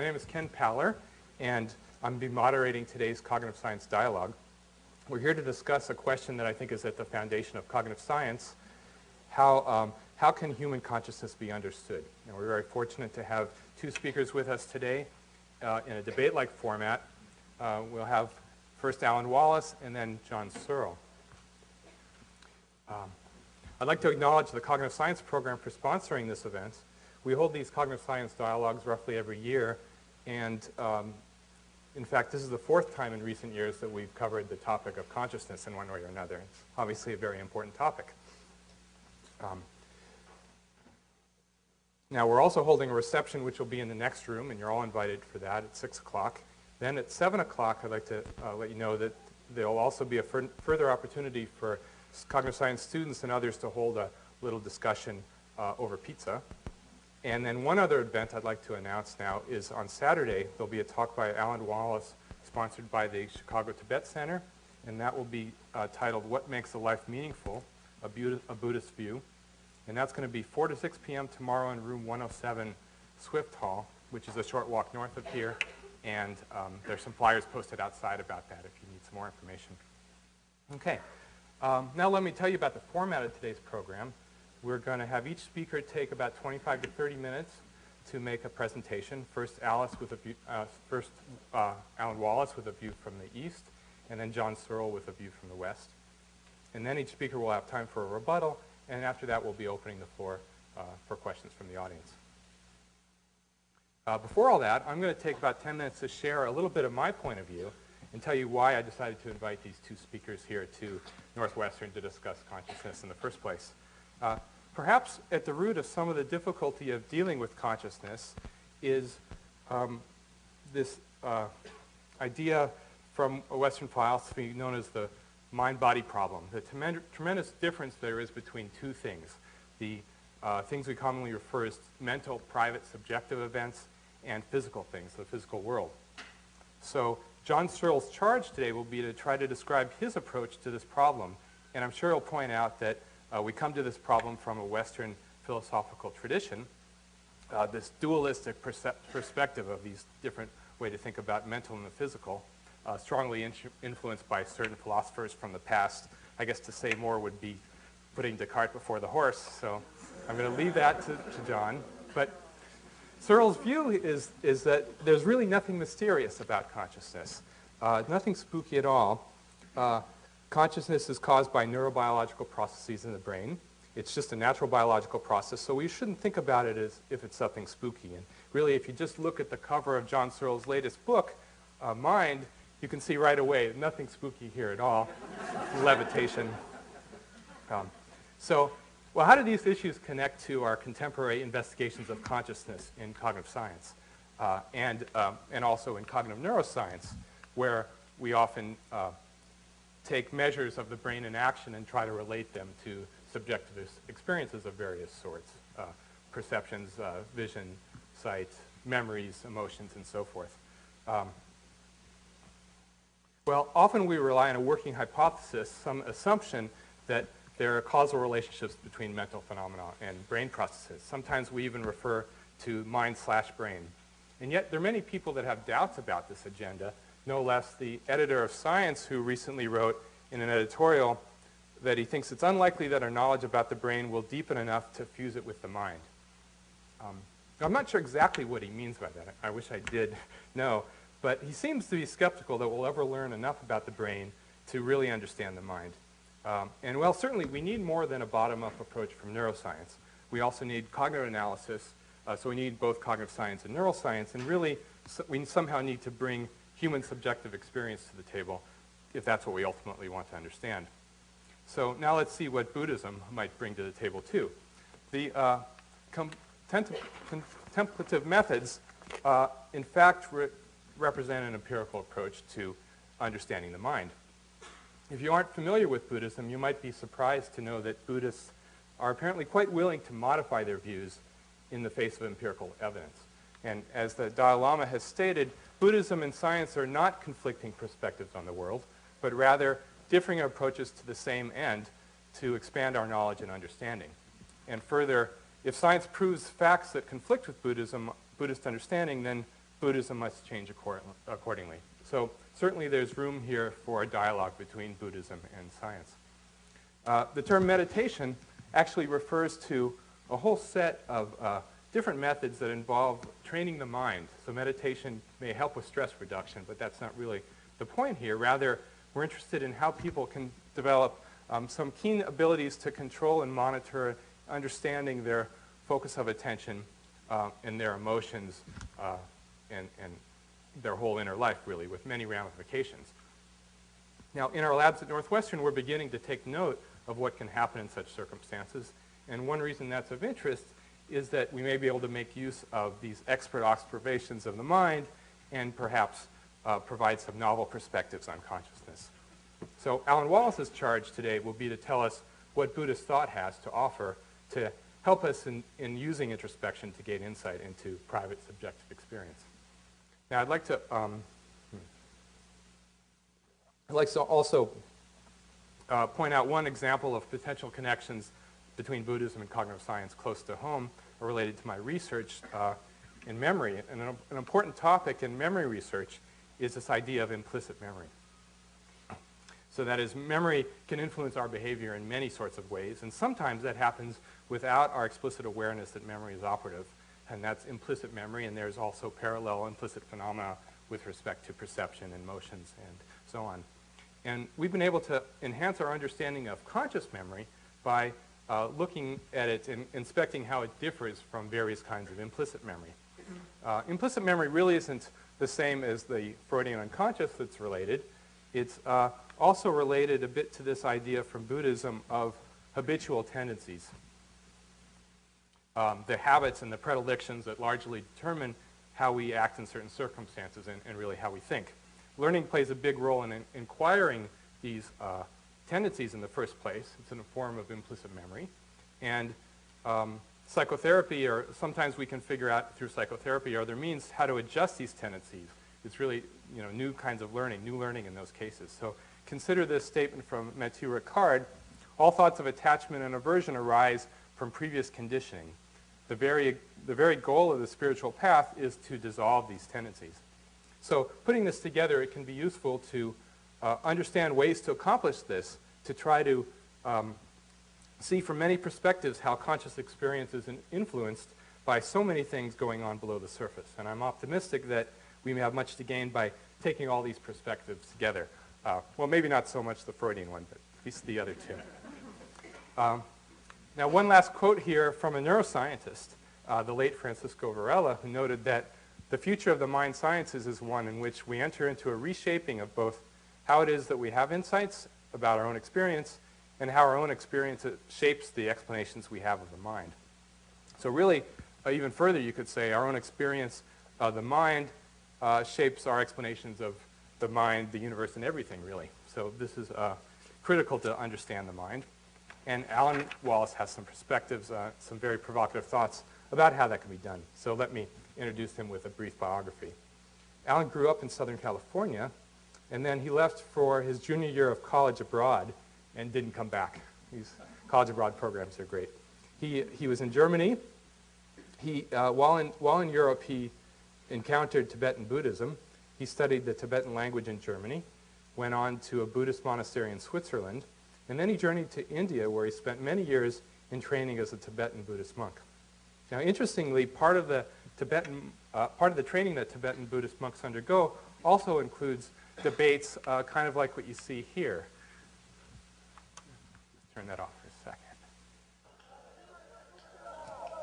My name is Ken Paller, and I'm be moderating today's Cognitive Science Dialogue. We're here to discuss a question that I think is at the foundation of cognitive science. How can human consciousness be understood? And we're very fortunate to have two speakers with us today in a debate-like format. We'll have first Alan Wallace and then John Searle. I'd like to acknowledge the Cognitive Science Program for sponsoring this event. We hold these Cognitive Science Dialogues roughly every year, and in fact, this is the fourth time in recent years that we've covered the topic of consciousness in one way or another. It's obviously a very important topic. Now, we're also holding a reception which will be in the next room, and you're all invited for that at 6 o'clock. Then at 7 o'clock, I'd like to let you know that there will also be a further opportunity for cognitive science students and others to hold a little discussion over pizza. And then one other event I'd like to announce now is on Saturday, there'll be a talk by Alan Wallace, sponsored by the Chicago Tibet Center, and that will be titled, What Makes a Life Meaningful? A Buddhist View. And that's going to be 4 to 6 p.m. tomorrow in room 107, Swift Hall, which is a short walk north of here. And there's some flyers posted outside about that if you need some more information. Okay. Now let me tell you about the format of today's program. We're going to have each speaker take about 25 to 30 minutes to make a presentation. First, Alan Wallace with a view from the east, and then John Searle with a view from the west. And then each speaker will have time for a rebuttal, and after that we'll be opening the floor for questions from the audience. Before all that, I'm going to take about 10 minutes to share a little bit of my point of view and tell you why I decided to invite these two speakers here to Northwestern to discuss consciousness in the first place. Perhaps at the root of some of the difficulty of dealing with consciousness is this idea from a Western philosophy known as the mind-body problem, the tremendous difference there is between two things, the things we commonly refer as mental, private, subjective events, and physical things, the physical world. So John Searle's charge today will be to try to describe his approach to this problem, and I'm sure he'll point out that we come to this problem from a Western philosophical tradition, this dualistic perspective of these different ways to think about mental and the physical, strongly influenced by certain philosophers from the past. I guess to say more would be putting the cart before the horse, so I'm going to leave that to John. But Searle's view is that there's really nothing mysterious about consciousness, nothing spooky at all. Consciousness is caused by neurobiological processes in the brain. It's just a natural biological process, so we shouldn't think about it as if it's something spooky. And really, if you just look at the cover of John Searle's latest book, Mind, you can see right away nothing spooky here at all. Levitation. Well, how do these issues connect to our contemporary investigations of consciousness in cognitive science and also in cognitive neuroscience, where we often take measures of the brain in action and try to relate them to subjective experiences of various sorts, perceptions, vision, sight, memories, emotions, and so forth. Well, often we rely on a working hypothesis, some assumption that there are causal relationships between mental phenomena and brain processes. Sometimes we even refer to mind/brain. And yet there are many people that have doubts about this agenda, no less the editor of Science, who recently wrote in an editorial that he thinks it's unlikely that our knowledge about the brain will deepen enough to fuse it with the mind. I'm not sure exactly what he means by that. I wish I did know. But he seems to be skeptical that we'll ever learn enough about the brain to really understand the mind. And well, certainly we need more than a bottom-up approach from neuroscience. We also need cognitive analysis. So we need both cognitive science and neuroscience. And really, we somehow need to bring human subjective experience to the table if that's what we ultimately want to understand. So now let's see what Buddhism might bring to the table too. The contemplative methods, in fact, represent an empirical approach to understanding the mind. If you aren't familiar with Buddhism, you might be surprised to know that Buddhists are apparently quite willing to modify their views in the face of empirical evidence. And as the Dalai Lama has stated, Buddhism and science are not conflicting perspectives on the world, but rather differing approaches to the same end to expand our knowledge and understanding. And further, if science proves facts that conflict with Buddhist understanding, then Buddhism must change accordingly. So certainly there's room here for a dialogue between Buddhism and science. The term meditation actually refers to a whole set of different methods that involve training the mind. So meditation may help with stress reduction, but that's not really the point here. Rather, we're interested in how people can develop some keen abilities to control and monitor, understanding their focus of attention and their emotions and their whole inner life, really, with many ramifications. Now, in our labs at Northwestern, we're beginning to take note of what can happen in such circumstances. And one reason that's of interest is that we may be able to make use of these expert observations of the mind and perhaps provide some novel perspectives on consciousness. So Alan Wallace's charge today will be to tell us what Buddhist thought has to offer to help us in using introspection to gain insight into private subjective experience. Now, I'd like to also point out one example of potential connections between Buddhism and cognitive science close to home related to my research in memory. And an important topic in memory research is this idea of implicit memory. So that is, memory can influence our behavior in many sorts of ways, and sometimes that happens without our explicit awareness that memory is operative, and that's implicit memory, and there's also parallel implicit phenomena with respect to perception and motions and so on. And we've been able to enhance our understanding of conscious memory by looking at it and inspecting how it differs from various kinds of implicit memory. Implicit memory really isn't the same as the Freudian unconscious that's related. It's also related a bit to this idea from Buddhism of habitual tendencies. The habits and the predilections that largely determine how we act in certain circumstances and really how we think. Learning plays a big role in acquiring these tendencies in the first place. It's in a form of implicit memory. And psychotherapy, or sometimes we can figure out through psychotherapy, are there means how to adjust these tendencies. It's really, new kinds of learning, new learning in those cases. So consider this statement from Mathieu Ricard: all thoughts of attachment and aversion arise from previous conditioning. The very goal of the spiritual path is to dissolve these tendencies. So putting this together, it can be useful to understand ways to accomplish this, to try to see from many perspectives how conscious experience is influenced by so many things going on below the surface. And I'm optimistic that we may have much to gain by taking all these perspectives together. Well, maybe not so much the Freudian one, but at least the other two. Now, one last quote here from a neuroscientist, the late Francisco Varela, who noted that the future of the mind sciences is one in which we enter into a reshaping of both how it is that we have insights about our own experience and how our own experience shapes the explanations we have of the mind. So really, even further, you could say our own experience of the mind shapes our explanations of the mind, the universe, and everything, really. So this is critical to understand the mind. And Alan Wallace has some perspectives, some very provocative thoughts about how that can be done. So let me introduce him with a brief biography. Alan grew up in Southern California, and then he left for his junior year of college abroad and didn't come back. These college abroad programs are great. He was in Germany. While in Europe, he encountered Tibetan Buddhism. He studied the Tibetan language in Germany, went on to a Buddhist monastery in Switzerland, and then he journeyed to India, where he spent many years in training as a Tibetan Buddhist monk. Now, interestingly, part of the training that Tibetan Buddhist monks undergo also includes debates, kind of like what you see here. Turn that off for a second.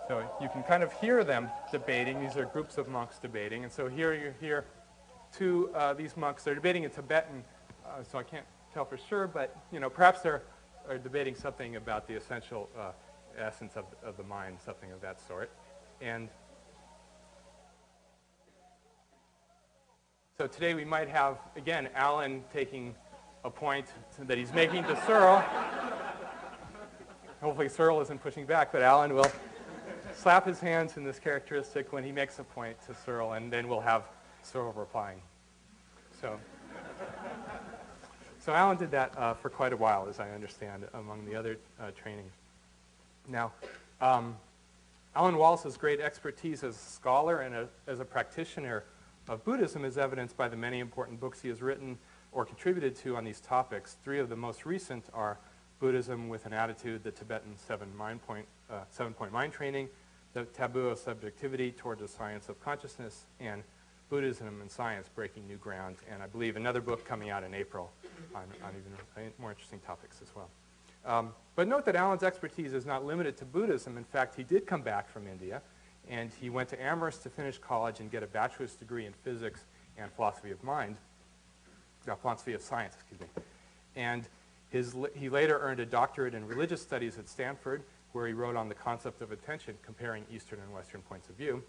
So you can kind of hear them debating. These are groups of monks debating, and so here you hear these monks. They're debating in Tibetan, so I can't tell for sure, but perhaps they're debating something about the essential essence of the mind, something of that sort. And so today we might have, again, Alan taking a point that he's making to Searle. Hopefully Searle isn't pushing back, but Alan will slap his hands in this characteristic when he makes a point to Searle, and then we'll have Searle replying. So Alan did that for quite a while, as I understand, among the other trainings. Now, Alan Wallace's great expertise as a scholar and as a practitioner of Buddhism is evidenced by the many important books he has written or contributed to on these topics. Three of the most recent are Buddhism with an Attitude, the Tibetan seven-point mind training, the Taboo of Subjectivity toward the Science of Consciousness, and Buddhism and Science, Breaking New Ground, and I believe another book coming out in April on even more interesting topics as well. But note that Alan's expertise is not limited to Buddhism. In fact, he did come back from India, and he went to Amherst to finish college and get a bachelor's degree in physics and philosophy of science, excuse me. And he later earned a doctorate in religious studies at Stanford, where he wrote on the concept of attention, comparing Eastern and Western points of view.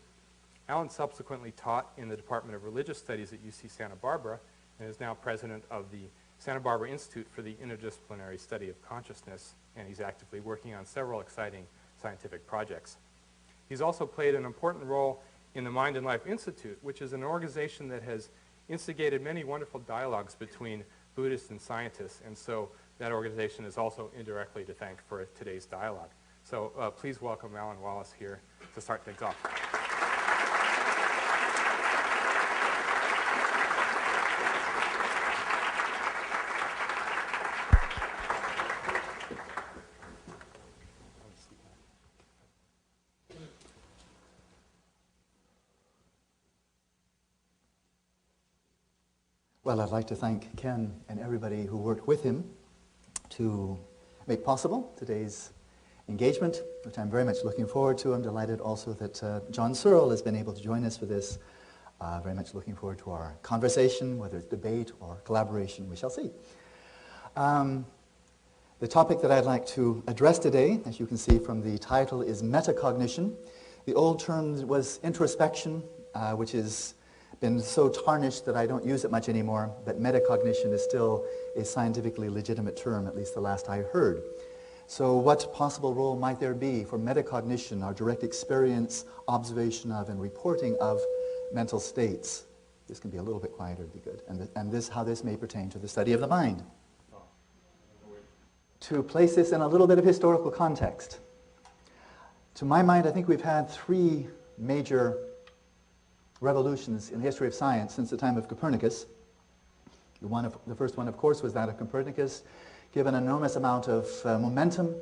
Alan subsequently taught in the Department of Religious Studies at UC Santa Barbara and is now president of the Santa Barbara Institute for the Interdisciplinary Study of Consciousness, and he's actively working on several exciting scientific projects. He's also played an important role in the Mind and Life Institute, which is an organization that has instigated many wonderful dialogues between Buddhists and scientists, and so that organization is also indirectly to thank for today's dialogue. So please welcome Alan Wallace here to start things off. Well, I'd like to thank Ken and everybody who worked with him to make possible today's engagement, which I'm very much looking forward to. I'm delighted also that John Searle has been able to join us for this. Very much looking forward to our conversation, whether it's debate or collaboration, we shall see. The topic that I'd like to address today, as you can see from the title, is metacognition. The old term was introspection, which has been so tarnished that I don't use it much anymore, but metacognition is still a scientifically legitimate term, at least the last I heard. So what possible role might there be for metacognition, our direct experience, observation of, and reporting of mental states? This can be a little bit quieter, would be good. And how this may pertain to the study of the mind. To place this in a little bit of historical context. To my mind, I think we've had three major revolutions in the history of science since the time of Copernicus. The first one, of course, was that of Copernicus, given an enormous amount of momentum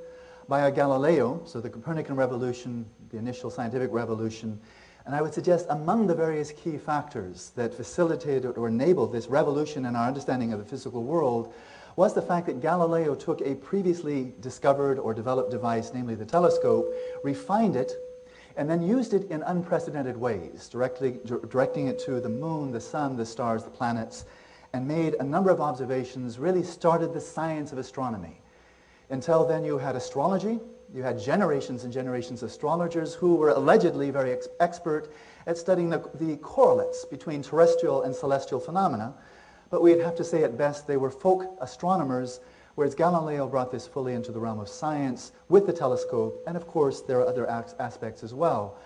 by Galileo, so the Copernican revolution, the initial scientific revolution. And I would suggest among the various key factors that facilitated or enabled this revolution in our understanding of the physical world was the fact that Galileo took a previously discovered or developed device, namely the telescope, refined it, and then used it in unprecedented ways, directing it to the moon, the sun, the stars, the planets, and made a number of observations, really started the science of astronomy. Until then, you had astrology. You had generations and generations of astrologers who were allegedly very expert at studying the correlates between terrestrial and celestial phenomena. But we'd have to say at best they were folk astronomers, whereas Galileo brought this fully into the realm of science with the telescope, and of course there are other aspects as well.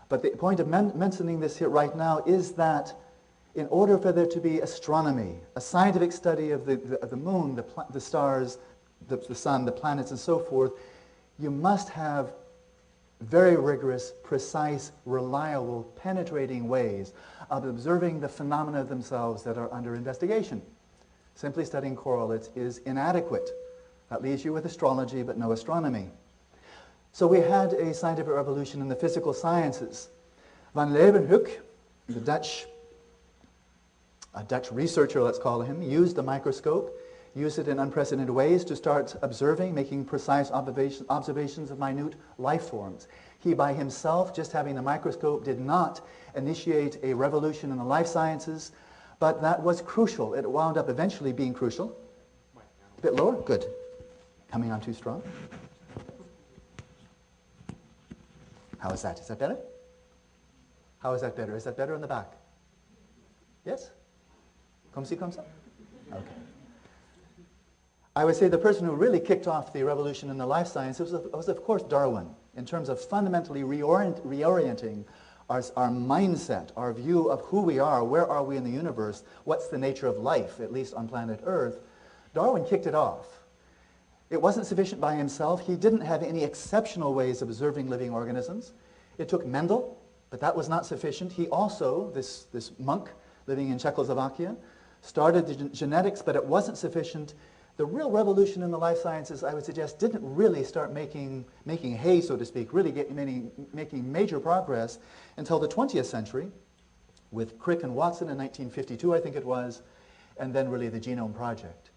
But the point of mentioning this here right now is that in order for there to be astronomy, a scientific study of the moon, the stars, the sun, the planets, and so forth, you must have very rigorous, precise, reliable, penetrating ways of observing the phenomena themselves that are under investigation. Simply studying correlates is inadequate. That leaves you with astrology, but no astronomy. So we had a scientific revolution in the physical sciences. Van Leeuwenhoek, a Dutch researcher, let's call him, used the microscope, used it in unprecedented ways to start observing, making precise observations of minute life forms. He by himself, just having the microscope, did not initiate a revolution in the life sciences, but that was crucial. It wound up eventually being crucial. A bit lower? Good. Coming on too strong? How is that? Is that better? How is that better? Is that better in the back? Yes? Comme ci, comme ça? Okay. I would say the person who really kicked off the revolution in the life sciences was of course, Darwin, in terms of fundamentally reorienting our mindset, our view of who we are, where are we in the universe, what's the nature of life, at least on planet Earth. Darwin kicked it off. It wasn't sufficient by himself. He didn't have any exceptional ways of observing living organisms. It took Mendel, but that was not sufficient. He also, this monk, living in Czechoslovakia, started the genetics, but it wasn't sufficient. The real revolution in the life sciences, I would suggest, didn't really start making hay, so to speak, really making major progress until the 20th century, with Crick and Watson in 1952, I think it was, and then really the Genome Project.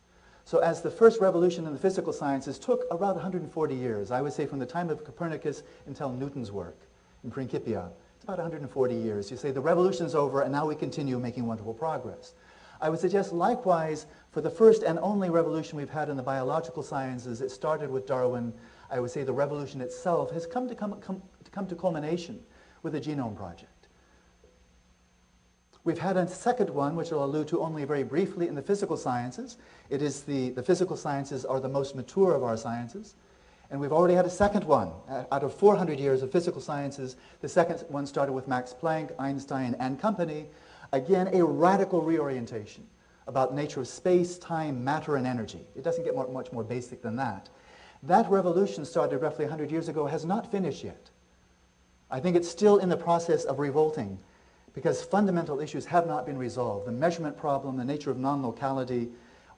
So as the first revolution in the physical sciences took around 140 years, I would say from the time of Copernicus until Newton's work in Principia, it's about 140 years. You say the revolution's over and now we continue making wonderful progress. I would suggest likewise for the first and only revolution we've had in the biological sciences, it started with Darwin. I would say the revolution itself has come to culmination with the Genome Project. We've had a second one, which I'll allude to only very briefly, in the physical sciences. It is the physical sciences are the most mature of our sciences. And we've already had a second one. Out of 400 years of physical sciences, the second one started with Max Planck, Einstein, and company. Again, a radical reorientation about the nature of space, time, matter, and energy. It doesn't get much more basic than that. That revolution started roughly 100 years ago, has not finished yet. I think it's still in the process of revolting, because fundamental issues have not been resolved. The measurement problem, the nature of non-locality,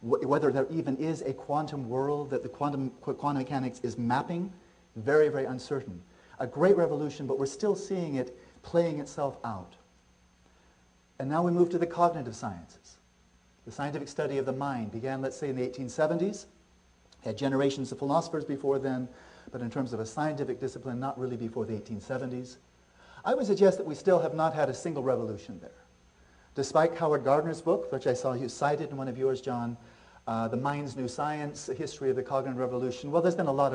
whether there even is a quantum world that the quantum mechanics is mapping, very, very uncertain. A great revolution, but we're still seeing it playing itself out. And now we move to the cognitive sciences. The scientific study of the mind began, let's say, in the 1870s. Had generations of philosophers before then, but in terms of a scientific discipline, not really before the 1870s. I would suggest that we still have not had a single revolution there. Despite Howard Gardner's book, which I saw you cited in one of yours, John, The Mind's New Science, A History of the Cognitive Revolution, well, there's been a lot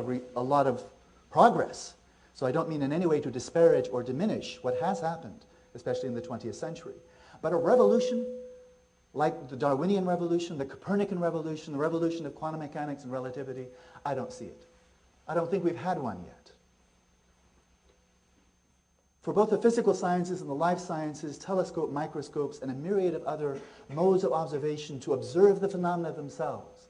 of progress. So I don't mean in any way to disparage or diminish what has happened, especially in the 20th century. But a revolution like the Darwinian revolution, the Copernican revolution, the revolution of quantum mechanics and relativity, I don't see it. I don't think we've had one yet. For both the physical sciences and the life sciences, telescope, microscopes, and a myriad of other modes of observation to observe the phenomena themselves,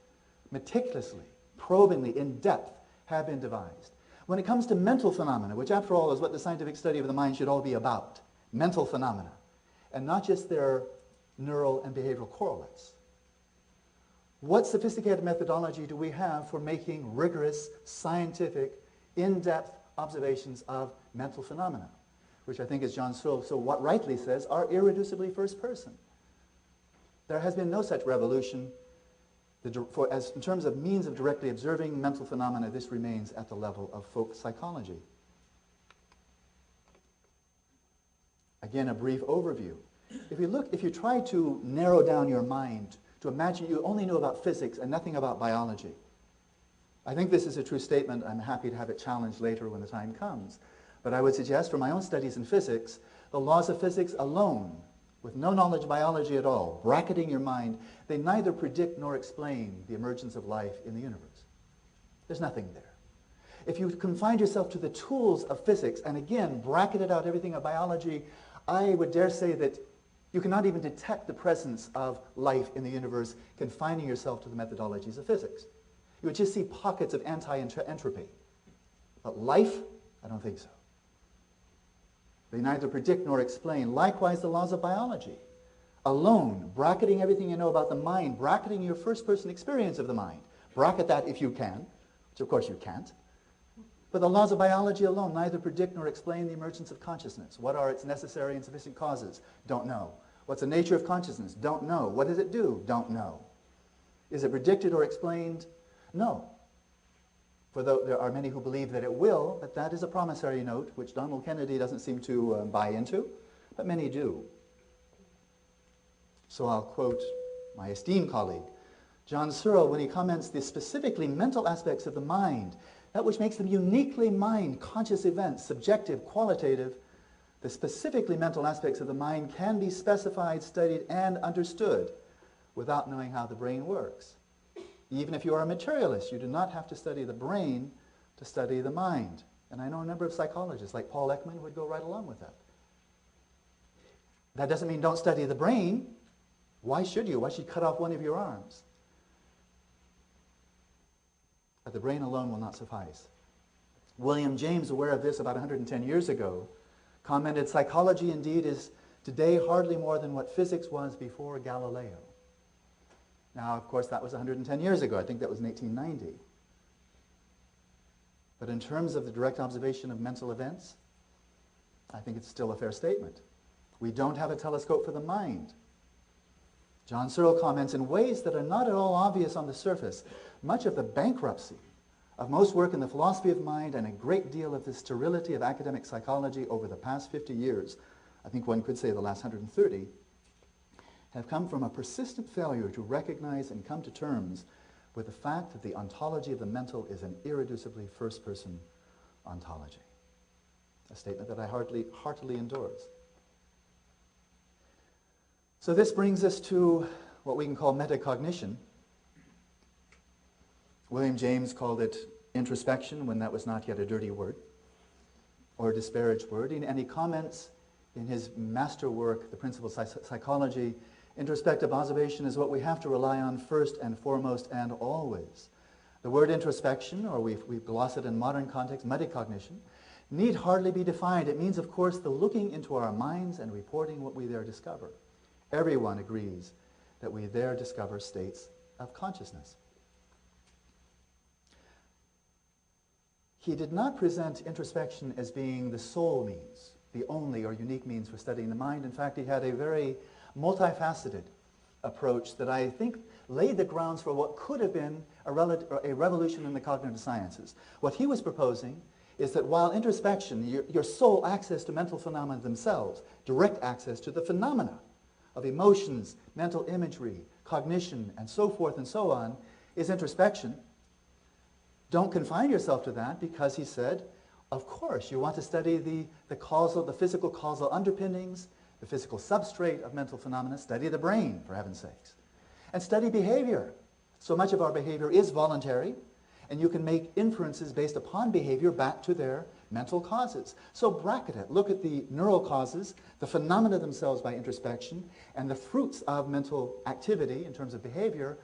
meticulously, probingly, in depth, have been devised. When it comes to mental phenomena, which after all is what the scientific study of the mind should all be about, mental phenomena, and not just their neural and behavioral correlates. What sophisticated methodology do we have for making rigorous, scientific, in-depth observations of mental phenomena, which I think, as John Searle so what rightly says, are irreducibly first person? There has been no such revolution. In terms of means of directly observing mental phenomena, this remains at the level of folk psychology. Again, a brief overview. If you try to narrow down your mind to imagine you only knew about physics and nothing about biology, I think this is a true statement. I'm happy to have it challenged later when the time comes. But I would suggest, from my own studies in physics, the laws of physics alone, with no knowledge of biology at all, bracketing your mind, they neither predict nor explain the emergence of life in the universe. There's nothing there. If you confine yourself to the tools of physics, and again, bracketed out everything of biology, I would dare say that you cannot even detect the presence of life in the universe, confining yourself to the methodologies of physics. You would just see pockets of anti-entropy. But life, I don't think so. They neither predict nor explain. Likewise, the laws of biology. Alone, bracketing everything you know about the mind, bracketing your first-person experience of the mind. Bracket that if you can, which of course you can't. But the laws of biology alone neither predict nor explain the emergence of consciousness. What are its necessary and sufficient causes? Don't know. What's the nature of consciousness? Don't know. What does it do? Don't know. Is it predicted or explained? No. For though there are many who believe that it will, but that is a promissory note, which Donald Kennedy doesn't seem to buy into, but many do. So I'll quote my esteemed colleague, John Searle, when he comments the specifically mental aspects of the mind, that which makes them uniquely mind, conscious events, subjective, qualitative, the specifically mental aspects of the mind can be specified, studied, and understood without knowing how the brain works. Even if you are a materialist, you do not have to study the brain to study the mind. And I know a number of psychologists, like Paul Ekman, who would go right along with that. That doesn't mean don't study the brain. Why should you? Why should you cut off one of your arms? But the brain alone will not suffice. William James, aware of this about 110 years ago, commented, psychology indeed is Today, hardly more than what physics was before Galileo. Now, of course, that was 110 years ago. I think that was in 1890. But in terms of the direct observation of mental events, I think it's still a fair statement. We don't have a telescope for the mind. John Searle comments, in ways that are not at all obvious on the surface, much of the bankruptcy of most work in the philosophy of mind and a great deal of the sterility of academic psychology over the past 50 years, I think one could say the last 130, have come from a persistent failure to recognize and come to terms with the fact that the ontology of the mental is an irreducibly first-person ontology. A statement that I heartily endorse. So this brings us to what we can call metacognition. William James called it introspection when that was not yet a dirty word or a disparaged word. And he comments in his masterwork, The Principles of Psychology, introspective observation is what we have to rely on first and foremost and always. The word introspection, or we've glossed it in modern context, metacognition, need hardly be defined. It means, of course, the looking into our minds and reporting what we there discover. Everyone agrees that we there discover states of consciousness. He did not present introspection as being the sole means, the only or unique means for studying the mind. In fact, he had a very multifaceted approach that I think laid the grounds for what could have been a revolution in the cognitive sciences. What he was proposing is that while introspection, your sole access to mental phenomena themselves, direct access to the phenomena of emotions, mental imagery, cognition, and so forth and so on, is introspection, don't confine yourself to that, because he said, of course, you want to study the physical causal underpinnings, the physical substrate of mental phenomena. Study the brain, for heaven's sakes. And study behavior. So much of our behavior is voluntary, and you can make inferences based upon behavior back to their mental causes. So bracket it. Look at the neural causes, the phenomena themselves by introspection, and the fruits of mental activity in terms of behavior.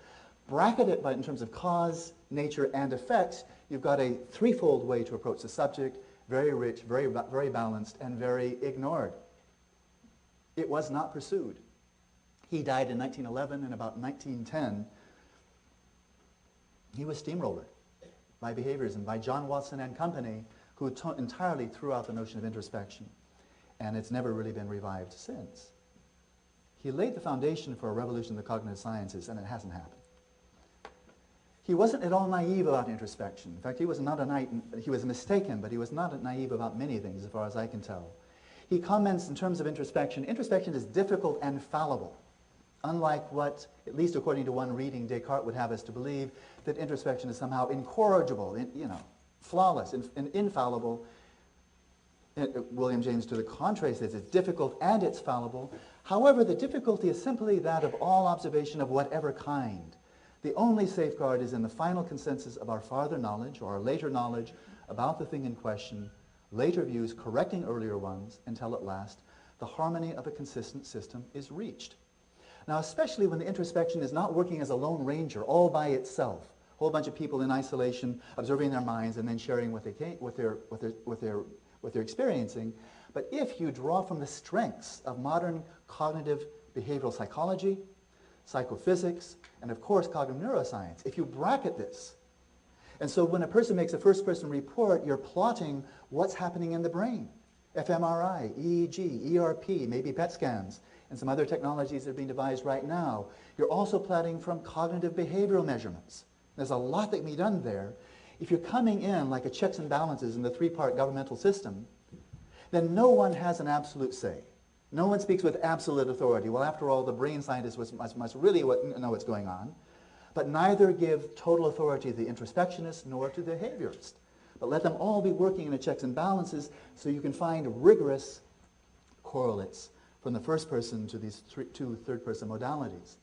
Bracket it in terms of cause, nature, and effects. You've got a threefold way to approach the subject, very rich, very balanced, and very ignored. It was not pursued. He died in 1911, and about 1910, he was steamrolled by behaviorism, by John Watson and company, who entirely threw out the notion of introspection, and it's never really been revived since. He laid the foundation for a revolution in the cognitive sciences, and it hasn't happened. He wasn't at all naive about introspection. In fact, he was mistaken, but he was not naive about many things, as far as I can tell. He comments in terms of introspection is difficult and fallible, unlike what, at least according to one reading, Descartes would have us to believe, that introspection is somehow incorrigible, flawless, and infallible. William James, to the contrary, says it's difficult and it's fallible. However, the difficulty is simply that of all observation of whatever kind. The only safeguard is in the final consensus of our farther knowledge, or our later knowledge, about the thing in question, later views correcting earlier ones, until at last the harmony of a consistent system is reached. Now, especially when the introspection is not working as a lone ranger all by itself, a whole bunch of people in isolation observing their minds and then sharing what they're experiencing, but if you draw from the strengths of modern cognitive behavioral psychology, psychophysics, and of course cognitive neuroscience, if you bracket this, and so when a person makes a first-person report, you're plotting what's happening in the brain. fMRI, EEG, ERP, maybe PET scans, and some other technologies that are being devised right now. You're also plotting from cognitive behavioral measurements. There's a lot that can be done there. If you're coming in like a checks and balances in the three-part governmental system, then no one has an absolute say. No one speaks with absolute authority. Well, after all, the brain scientist must really know what's going on. But neither give total authority to the introspectionist nor to the behaviorist. But let them all be working in a checks and balances so you can find rigorous correlates from the first person to these two third-person modalities.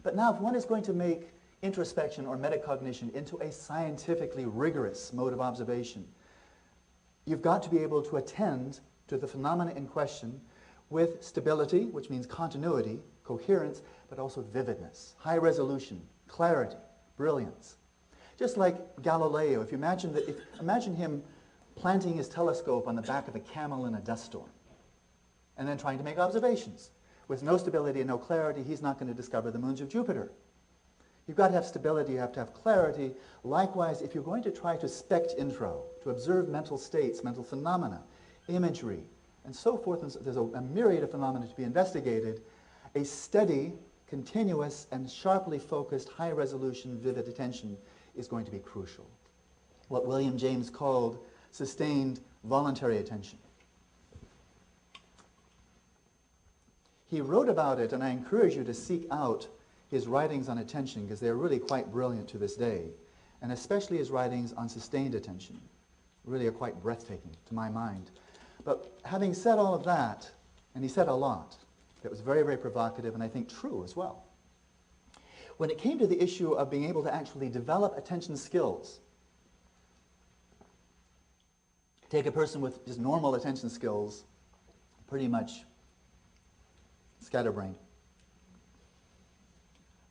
But now, if one is going to make introspection or metacognition into a scientifically rigorous mode of observation, you've got to be able to attend to the phenomena in question with stability, which means continuity, coherence, but also vividness, high resolution, clarity, brilliance. Just like Galileo, if you imagine him planting his telescope on the back of a camel in a dust storm. and then trying to make observations. With no stability and no clarity, he's not going to discover the moons of Jupiter. You've got to have stability, you have to have clarity. Likewise, if you're going to try to spect intro, to observe mental states, mental phenomena, imagery, and so forth, and there's a myriad of phenomena to be investigated, a steady, continuous, and sharply focused, high-resolution, vivid attention is going to be crucial. What William James called sustained voluntary attention. He wrote about it, and I encourage you to seek out his writings on attention, because they're really quite brilliant to this day, and especially his writings on sustained attention. Really are quite breathtaking to my mind. But having said all of that, and he said a lot, that was very, very provocative, and I think true as well. When it came to the issue of being able to actually develop attention skills, take a person with just normal attention skills, pretty much scatterbrained.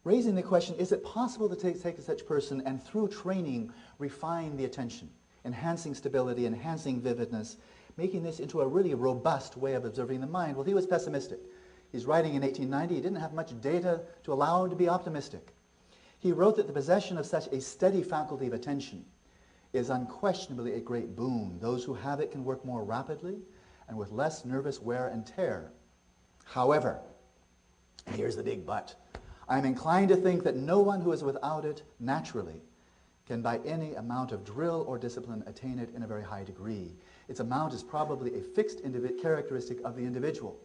Raising the question, is it possible to take such a person and through training refine the attention, enhancing stability, enhancing vividness, making this into a really robust way of observing the mind? Well, he was pessimistic. He's writing in 1890. He didn't have much data to allow him to be optimistic. He wrote that the possession of such a steady faculty of attention is unquestionably a great boon. Those who have it can work more rapidly and with less nervous wear and tear. However, here's the big but, I'm inclined to think that no one who is without it naturally can by any amount of drill or discipline attain it in a very high degree. Its amount is probably a fixed characteristic of the individual.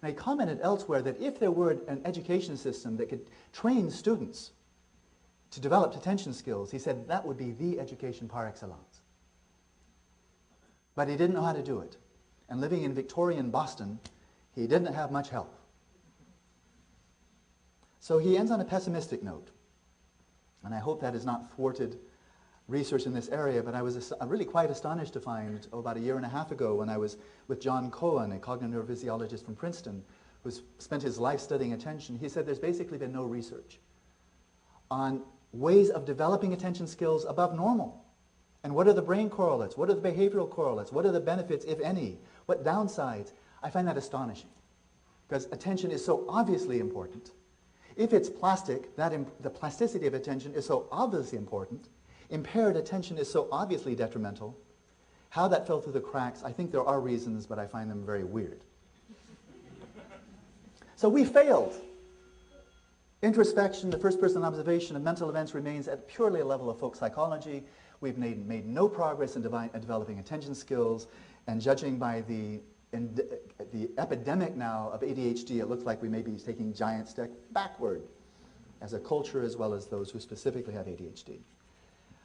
And I commented elsewhere that if there were an education system that could train students to develop attention skills, he said that would be the education par excellence. But he didn't know how to do it. And living in Victorian Boston, he didn't have much help. So he ends on a pessimistic note. And I hope that has not thwarted research in this area, but I was really quite astonished to find, about a year and a half ago, when I was with John Cohen, a cognitive neurophysiologist from Princeton, who spent his life studying attention. He said there's basically been no research on ways of developing attention skills above normal. And what are the brain correlates? What are the behavioral correlates? What are the benefits, if any? What downsides? I find that astonishing, because attention is so obviously important. If it's plastic, the plasticity of attention is so obviously important. Impaired attention is so obviously detrimental. How that fell through the cracks, I think there are reasons, but I find them very weird. So we failed. Introspection, the first-person observation of mental events, remains at purely a level of folk psychology. We've made no progress in developing attention skills, and judging by the epidemic now of ADHD, it looks like we may be taking giant steps backward as a culture, as well as those who specifically have ADHD.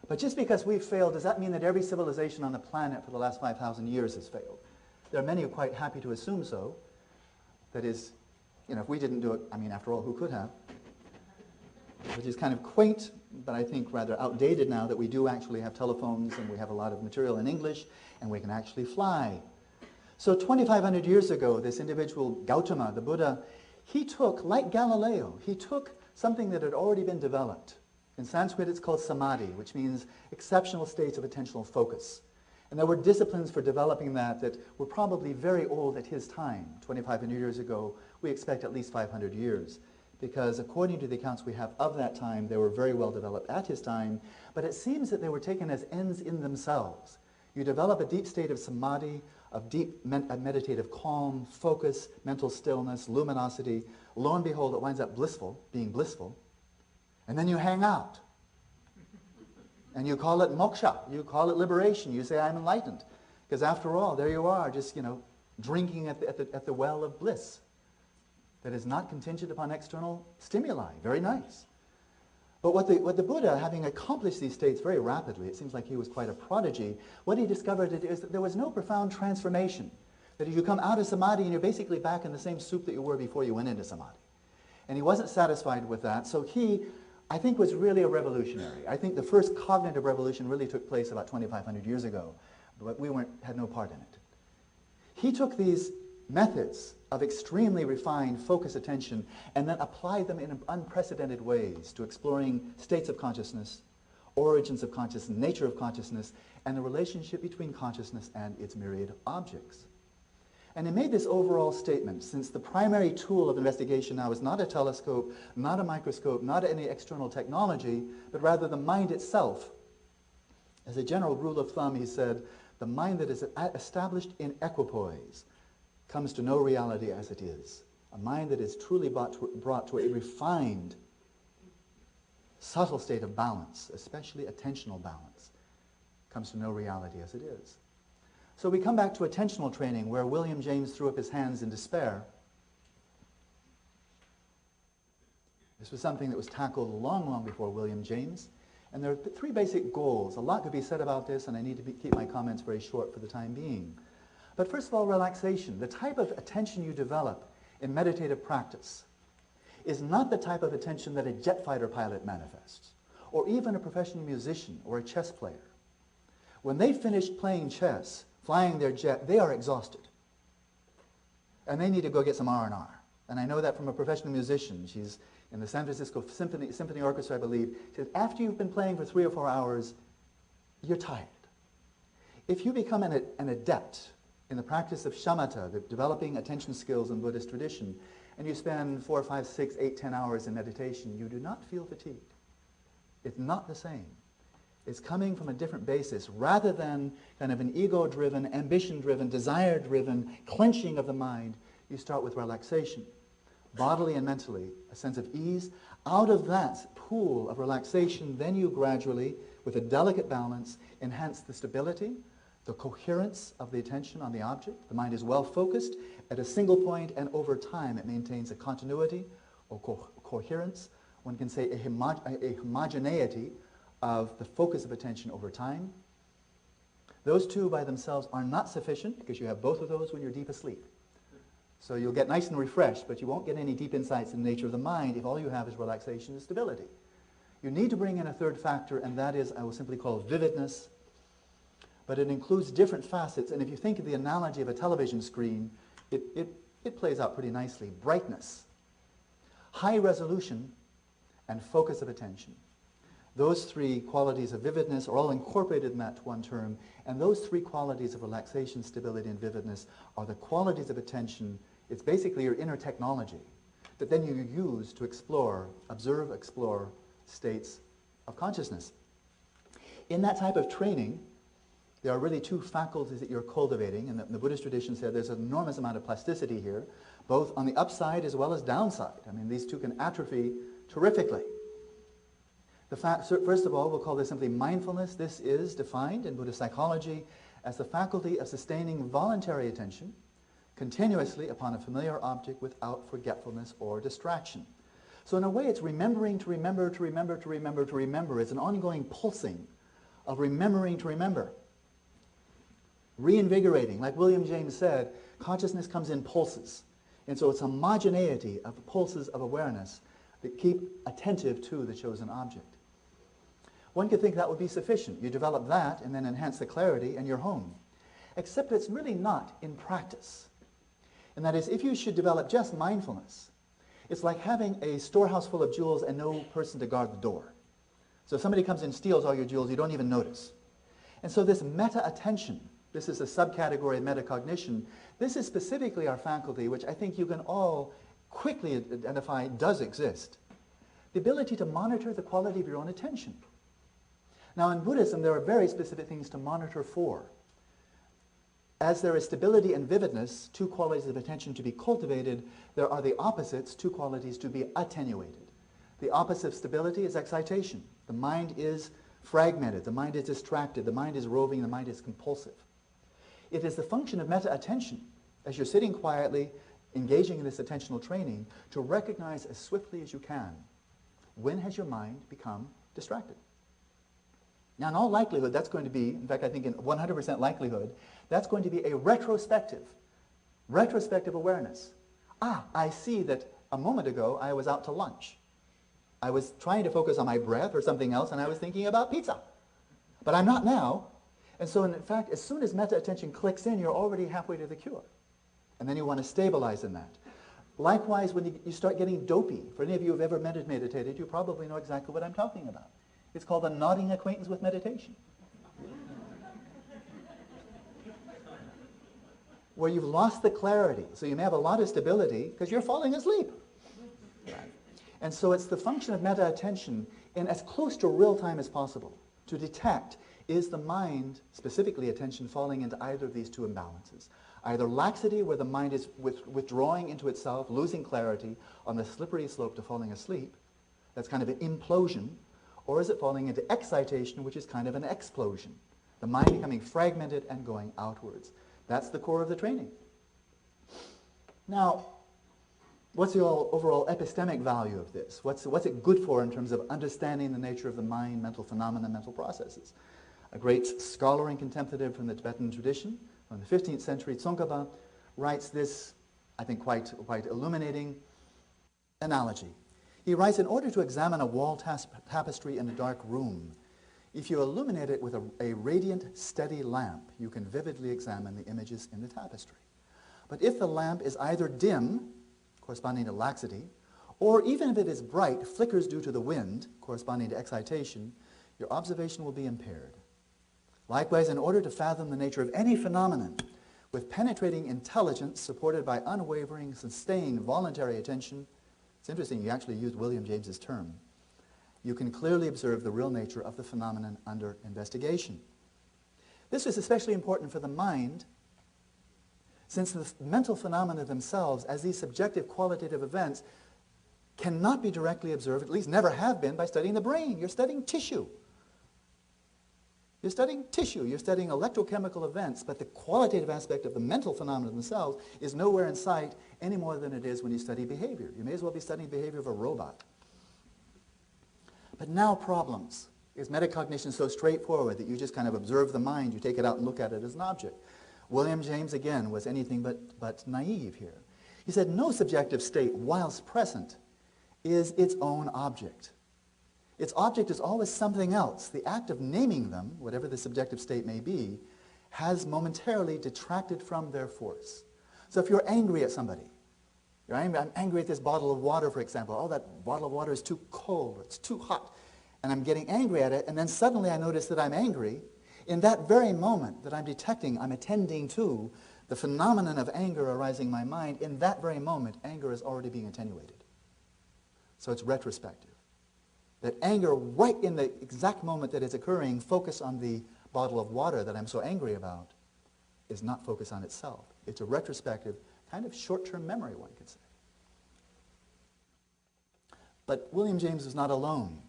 But just because we've failed, does that mean that every civilization on the planet for the last 5,000 years has failed? There are many who are quite happy to assume so. That is, if we didn't do it, I mean, after all, who could have? Which is kind of quaint, but I think rather outdated now, that we do actually have telephones and we have a lot of material in English and we can actually fly. So 2,500 years ago, this individual, Gautama, the Buddha, he took, like Galileo, he took something that had already been developed. In Sanskrit, it's called samadhi, which means exceptional states of attentional focus. And there were disciplines for developing that were probably very old at his time. 2,500 years ago, we expect at least 500 years. Because according to the accounts we have of that time, they were very well developed at his time, but it seems that they were taken as ends in themselves. You develop a deep state of samadhi, of deep meditative calm, focus, mental stillness, luminosity. Lo and behold, it winds up being blissful, and then you hang out. And you call it moksha, you call it liberation, you say, I'm enlightened. Because after all, there you are, just, drinking at the well of bliss that is not contingent upon external stimuli. Very nice. But what the Buddha, having accomplished these states very rapidly, it seems like he was quite a prodigy, what he discovered is that there was no profound transformation. That if you come out of samadhi and you're basically back in the same soup that you were before you went into samadhi. And he wasn't satisfied with that, so he, I think, was really a revolutionary. I think the first cognitive revolution really took place about 2,500 years ago, but we had no part in it. He took these methods of extremely refined focused attention and then applied them in unprecedented ways to exploring states of consciousness, origins of consciousness, nature of consciousness, and the relationship between consciousness and its myriad objects. And he made this overall statement: since the primary tool of investigation now is not a telescope, not a microscope, not any external technology, but rather the mind itself, as a general rule of thumb, he said, the mind that is established in equipoise comes to no reality as it is. A mind that is truly brought to a refined, subtle state of balance, especially attentional balance, comes to no reality as it is. So we come back to attentional training, where William James threw up his hands in despair. This was something that was tackled long, long before William James. And there are three basic goals. A lot could be said about this, and I need to keep my comments very short for the time being. But first of all, relaxation. The type of attention you develop in meditative practice is not the type of attention that a jet fighter pilot manifests, or even a professional musician or a chess player. When they finish playing chess, flying their jet, they are exhausted. And they need to go get some R&R. And I know that from a professional musician. She's in the San Francisco Symphony Orchestra, I believe. She said, after you've been playing for 3 or 4 hours, you're tired. If you become an adept in the practice of shamatha, the developing attention skills in Buddhist tradition, and you spend 4, 5, 6, 8, 10 hours in meditation, you do not feel fatigued. It's not the same. It's coming from a different basis, rather than kind of an ego-driven, ambition-driven, desire-driven clenching of the mind. You start with relaxation, bodily and mentally, a sense of ease. Out of that pool of relaxation, then you gradually, with a delicate balance, enhance the stability, the coherence of the attention on the object. The mind is well focused at a single point, and over time it maintains a continuity or coherence. One can say a homogeneity of the focus of attention over time. Those two by themselves are not sufficient, because you have both of those when you're deep asleep. So you'll get nice and refreshed, but you won't get any deep insights in the nature of the mind if all you have is relaxation and stability. You need to bring in a third factor, and that is, I will simply call vividness. But it includes different facets, and if you think of the analogy of a television screen, it plays out pretty nicely. Brightness, high resolution, and focus of attention. Those three qualities of vividness are all incorporated in that one term, and those three qualities of relaxation, stability, and vividness are the qualities of attention. It's basically your inner technology that then you use to explore, observe, explore states of consciousness. In that type of training, there are really two faculties that you're cultivating, and the Buddhist tradition said there's an enormous amount of plasticity here, both on the upside as well as downside. I mean, these two can atrophy terrifically. First of all, we'll call this simply mindfulness. This is defined in Buddhist psychology as the faculty of sustaining voluntary attention continuously upon a familiar object without forgetfulness or distraction. So in a way, it's remembering to remember, to remember, to remember, to remember. It's an ongoing pulsing of remembering to remember. Reinvigorating. Like William James said, consciousness comes in pulses. And so it's a homogeneity of the pulses of awareness that keep attentive to the chosen object. One could think that would be sufficient. You develop that and then enhance the clarity and you're home. Except it's really not in practice. And that is, if you should develop just mindfulness, it's like having a storehouse full of jewels and no person to guard the door. So if somebody comes and steals all your jewels, you don't even notice. And so this meta-attention, this is a subcategory of metacognition, this is specifically our faculty, which I think you can all quickly identify does exist. The ability to monitor the quality of your own attention. Now in Buddhism, there are very specific things to monitor for. As there is stability and vividness, two qualities of attention to be cultivated, there are the opposites, two qualities to be attenuated. The opposite of stability is excitation. The mind is fragmented, the mind is distracted, the mind is roving, the mind is compulsive. It is the function of meta-attention, as you're sitting quietly, engaging in this attentional training, to recognize as swiftly as you can, when has your mind become distracted? Now, in all likelihood, that's going to be, in fact, I think in 100% likelihood, that's going to be a retrospective awareness. Ah, I see that a moment ago I was out to lunch. I was trying to focus on my breath or something else, and I was thinking about pizza. But I'm not now. And so, in fact, as soon as meta-attention clicks in, you're already halfway to the cure. And then you want to stabilize in that. Likewise, when you start getting dopey, for any of you who have ever meditated, you probably know exactly what I'm talking about. It's called a nodding acquaintance with meditation. where you've lost the clarity. So you may have a lot of stability because you're falling asleep. Right. And so it's the function of meta-attention in as close to real time as possible to detect, is the mind, specifically attention, falling into either of these two imbalances? Either laxity, where the mind is withdrawing into itself, losing clarity on the slippery slope to falling asleep, that's kind of an implosion, or is it falling into excitation, which is kind of an explosion? The mind becoming fragmented and going outwards. That's the core of the training. Now, what's the overall epistemic value of this? What's it good for in terms of understanding the nature of the mind, mental phenomena, mental processes? A great scholar and contemplative from the Tibetan tradition, from the 15th century, Tsongkhapa, writes this, I think, quite illuminating analogy. He writes, in order to examine a wall tapestry in a dark room, if you illuminate it with a radiant, steady lamp, you can vividly examine the images in the tapestry. But if the lamp is either dim, corresponding to laxity, or even if it is bright, flickers due to the wind, corresponding to excitation, your observation will be impaired. Likewise, in order to fathom the nature of any phenomenon, with penetrating intelligence supported by unwavering, sustained, voluntary attention, it's interesting, you actually used William James's term, you can clearly observe the real nature of the phenomenon under investigation. This is especially important for the mind, since the mental phenomena themselves, as these subjective qualitative events, cannot be directly observed, at least never have been, by studying the brain. You're studying tissue. You're studying tissue. You're studying electrochemical events, but the qualitative aspect of the mental phenomena themselves is nowhere in sight any more than it is when you study behavior. You may as well be studying behavior of a robot. But now problems. Is metacognition so straightforward that you just kind of observe the mind, you take it out and look at it as an object? William James, again, was anything but naive here. He said, no subjective state, whilst present, is its own object. Its object is always something else. The act of naming them, whatever the subjective state may be, has momentarily detracted from their force. So if you're angry at somebody, I'm angry at this bottle of water, for example. Oh, that bottle of water is too cold, or it's too hot. And I'm getting angry at it, and then suddenly I notice that I'm angry. In that very moment that I'm detecting, I'm attending to the phenomenon of anger arising in my mind, in that very moment, anger is already being attenuated. So it's retrospective. That anger, right in the exact moment that it's occurring, focus on the bottle of water that I'm so angry about, is not focused on itself. It's a retrospective, kind of short-term memory, one could say. But William James was not alone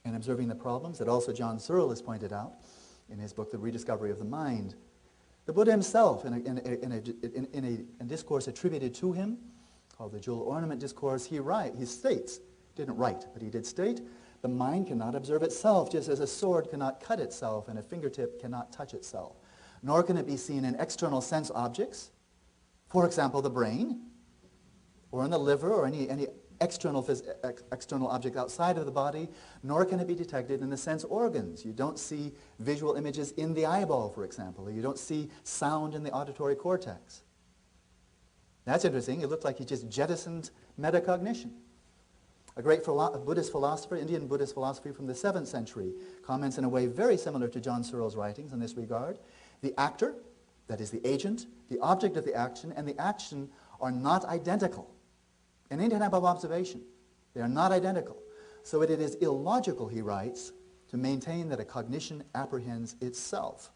in observing the problems that also John Searle has pointed out in his book, The Rediscovery of the Mind. The Buddha himself, in a discourse attributed to him, called the Jewel Ornament Discourse, he states, didn't write, but he did state, the mind cannot observe itself, just as a sword cannot cut itself and a fingertip cannot touch itself. Nor can it be seen in external sense objects, for example, the brain, or in the liver, or any external object outside of the body, nor can it be detected in the sense organs. You don't see visual images in the eyeball, for example, or you don't see sound in the auditory cortex. That's interesting. It looked like he just jettisoned metacognition. A great Buddhist philosopher, Indian Buddhist philosophy from the 7th century, comments in a way very similar to John Searle's writings in this regard. The actor, that is the agent, the object of the action, and the action are not identical. In any type of observation, they are not identical. So it is illogical, he writes, to maintain that a cognition apprehends itself.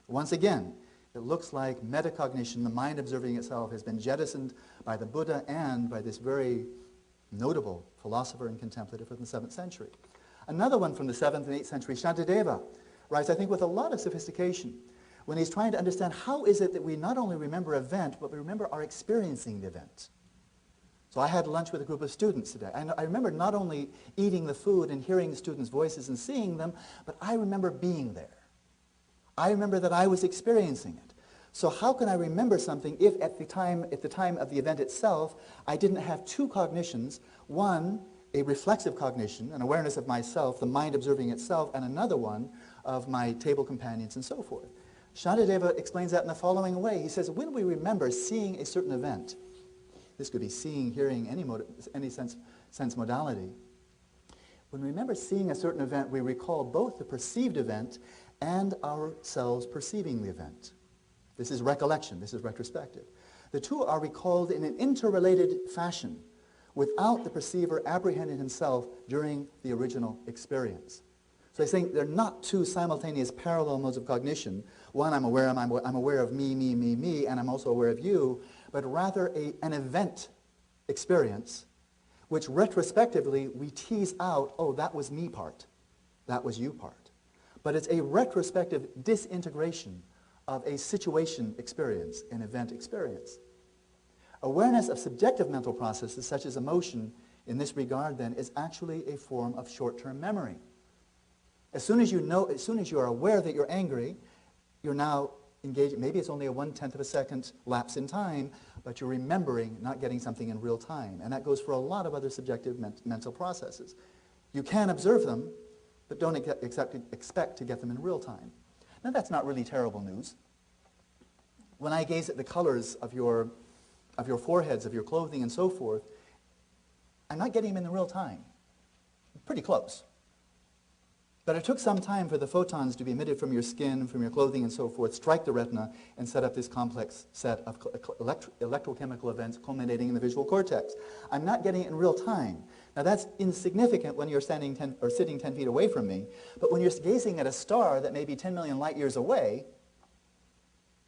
Once again, it looks like metacognition, the mind observing itself, has been jettisoned by the Buddha and by this very notable philosopher and contemplative from the 7th century. Another one from the 7th and 8th century, Shantideva, writes, I think with a lot of sophistication, when he's trying to understand how is it that we not only remember event, but we remember our experiencing the event. So I had lunch with a group of students today. I remember not only eating the food and hearing the students' voices and seeing them, but I remember being there. I remember that I was experiencing it. So how can I remember something if at the time of the event itself, I didn't have two cognitions, one, a reflexive cognition, an awareness of myself, the mind observing itself, and another one of my table companions and so forth. Shantideva explains that in the following way. He says, when we remember seeing a certain event, this could be seeing, hearing, any sense modality. When we remember seeing a certain event, we recall both the perceived event and ourselves perceiving the event. This is recollection. This is retrospective. The two are recalled in an interrelated fashion without the perceiver apprehending himself during the original experience. So I think they're not two simultaneous parallel modes of cognition. One, I'm aware of me, and I'm also aware of you, but rather an event experience which retrospectively we tease out, oh, that was me part, that was you part. But it's a retrospective disintegration of a situation experience, an event experience. Awareness of subjective mental processes, such as emotion, in this regard then, is actually a form of short-term memory. As soon as you are aware that you're angry, you're now engaged. Maybe it's only a 1/10 of a second lapse in time, but you're remembering, not getting something in real time. And that goes for a lot of other subjective mental processes. You can observe them, but don't expect to get them in real time. Now that's not really terrible news. When I gaze at the colors of your foreheads, of your clothing and so forth, I'm not getting them in real time. Pretty close. But it took some time for the photons to be emitted from your skin, from your clothing and so forth, strike the retina, and set up this complex set of electrochemical events culminating in the visual cortex. I'm not getting it in real time. Now that's insignificant when you're sitting 10 feet away from me, but when you're gazing at a star that may be 10 million light years away,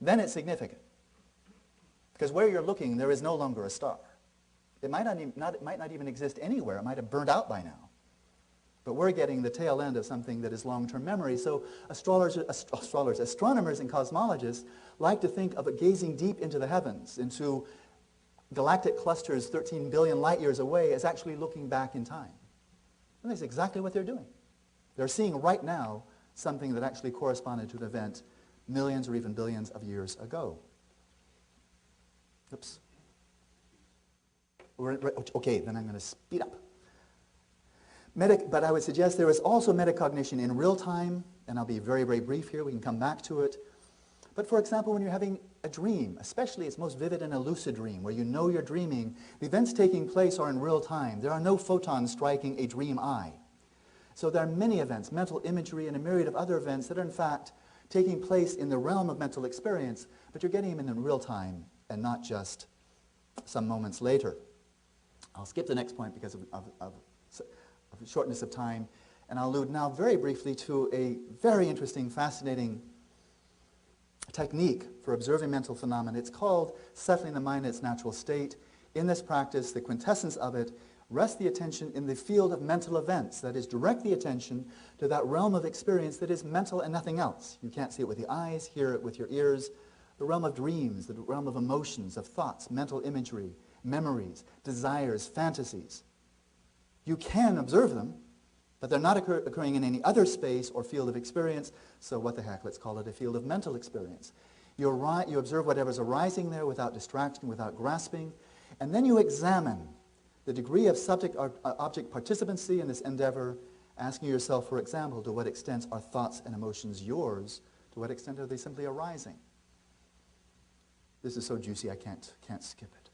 then it's significant. Because where you're looking, there is no longer a star. It might not even exist anywhere. It might have burned out by now. But we're getting the tail end of something that is long-term memory. So astronomers and cosmologists like to think of it gazing deep into the heavens, into galactic clusters 13 billion light years away, as actually looking back in time. And that's exactly what they're doing. They're seeing right now something that actually corresponded to an event millions or even billions of years ago. Oops. Okay, then I'm going to speed up. But I would suggest there is also metacognition in real time, and I'll be very, very brief here. We can come back to it. But for example, when you're having a dream, especially it's most vivid in a lucid dream, where you know you're dreaming, the events taking place are in real time. There are no photons striking a dream eye. So there are many events, mental imagery and a myriad of other events that are in fact taking place in the realm of mental experience, but you're getting them in real time and not just some moments later. I'll skip the next point because of shortness of time, and I'll allude now very briefly to a very interesting, fascinating technique for observing mental phenomena. It's called settling the mind in its natural state. In this practice, the quintessence of it rests the attention in the field of mental events. That is, direct the attention to that realm of experience that is mental and nothing else. You can't see it with the eyes, hear it with your ears. The realm of dreams, the realm of emotions, of thoughts, mental imagery, memories, desires, fantasies. You can observe them, but they're not occurring in any other space or field of experience, so what the heck, let's call it a field of mental experience. You observe whatever's arising there without distraction, without grasping, and then you examine the degree of subject-object participancy in this endeavor, asking yourself, for example, to what extent are thoughts and emotions yours? To what extent are they simply arising? This is so juicy I can't skip it.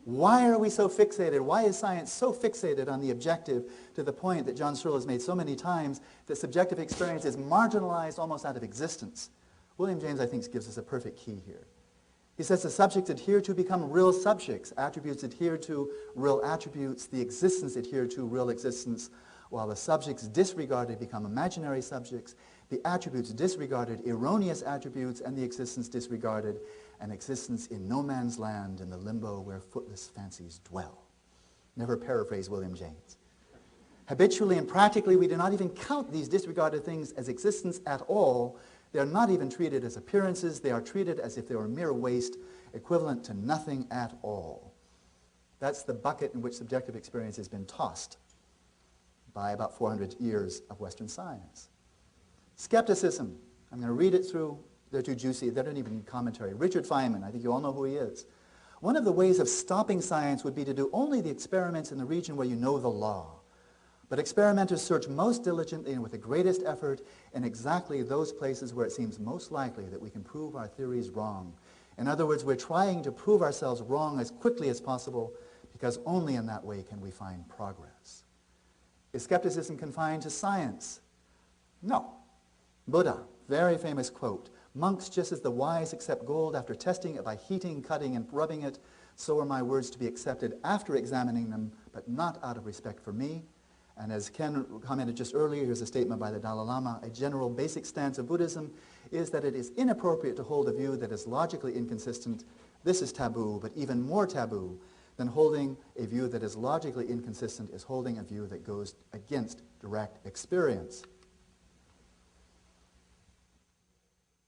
Why are we so fixated? Why is science so fixated on the objective to the point that John Searle has made so many times that subjective experience is marginalized almost out of existence? William James, I think, gives us a perfect key here. He says the subjects adhered to become real subjects, attributes adhered to real attributes, the existence adhered to real existence, while the subjects disregarded become imaginary subjects, the attributes disregarded erroneous attributes, and the existence disregarded an existence in no man's land in the limbo where footless fancies dwell. Never paraphrase William James. Habitually and practically, we do not even count these disregarded things as existence at all. They are not even treated as appearances. They are treated as if they were mere waste, equivalent to nothing at all. That's the bucket in which subjective experience has been tossed by about 400 years of Western science. Skepticism. I'm going to read it through. They're too juicy. They don't even need commentary. Richard Feynman, I think you all know who he is. One of the ways of stopping science would be to do only the experiments in the region where you know the law. But experimenters search most diligently and with the greatest effort in exactly those places where it seems most likely that we can prove our theories wrong. In other words, we're trying to prove ourselves wrong as quickly as possible because only in that way can we find progress. Is skepticism confined to science? No. Buddha, very famous quote, Monks, just as the wise accept gold after testing it by heating, cutting, and rubbing it, so are my words to be accepted after examining them, but not out of respect for me. And as Ken commented just earlier, here's a statement by the Dalai Lama: a general basic stance of Buddhism is that it is inappropriate to hold a view that is logically inconsistent. This is taboo, but even more taboo than holding a view that is logically inconsistent is holding a view that goes against direct experience.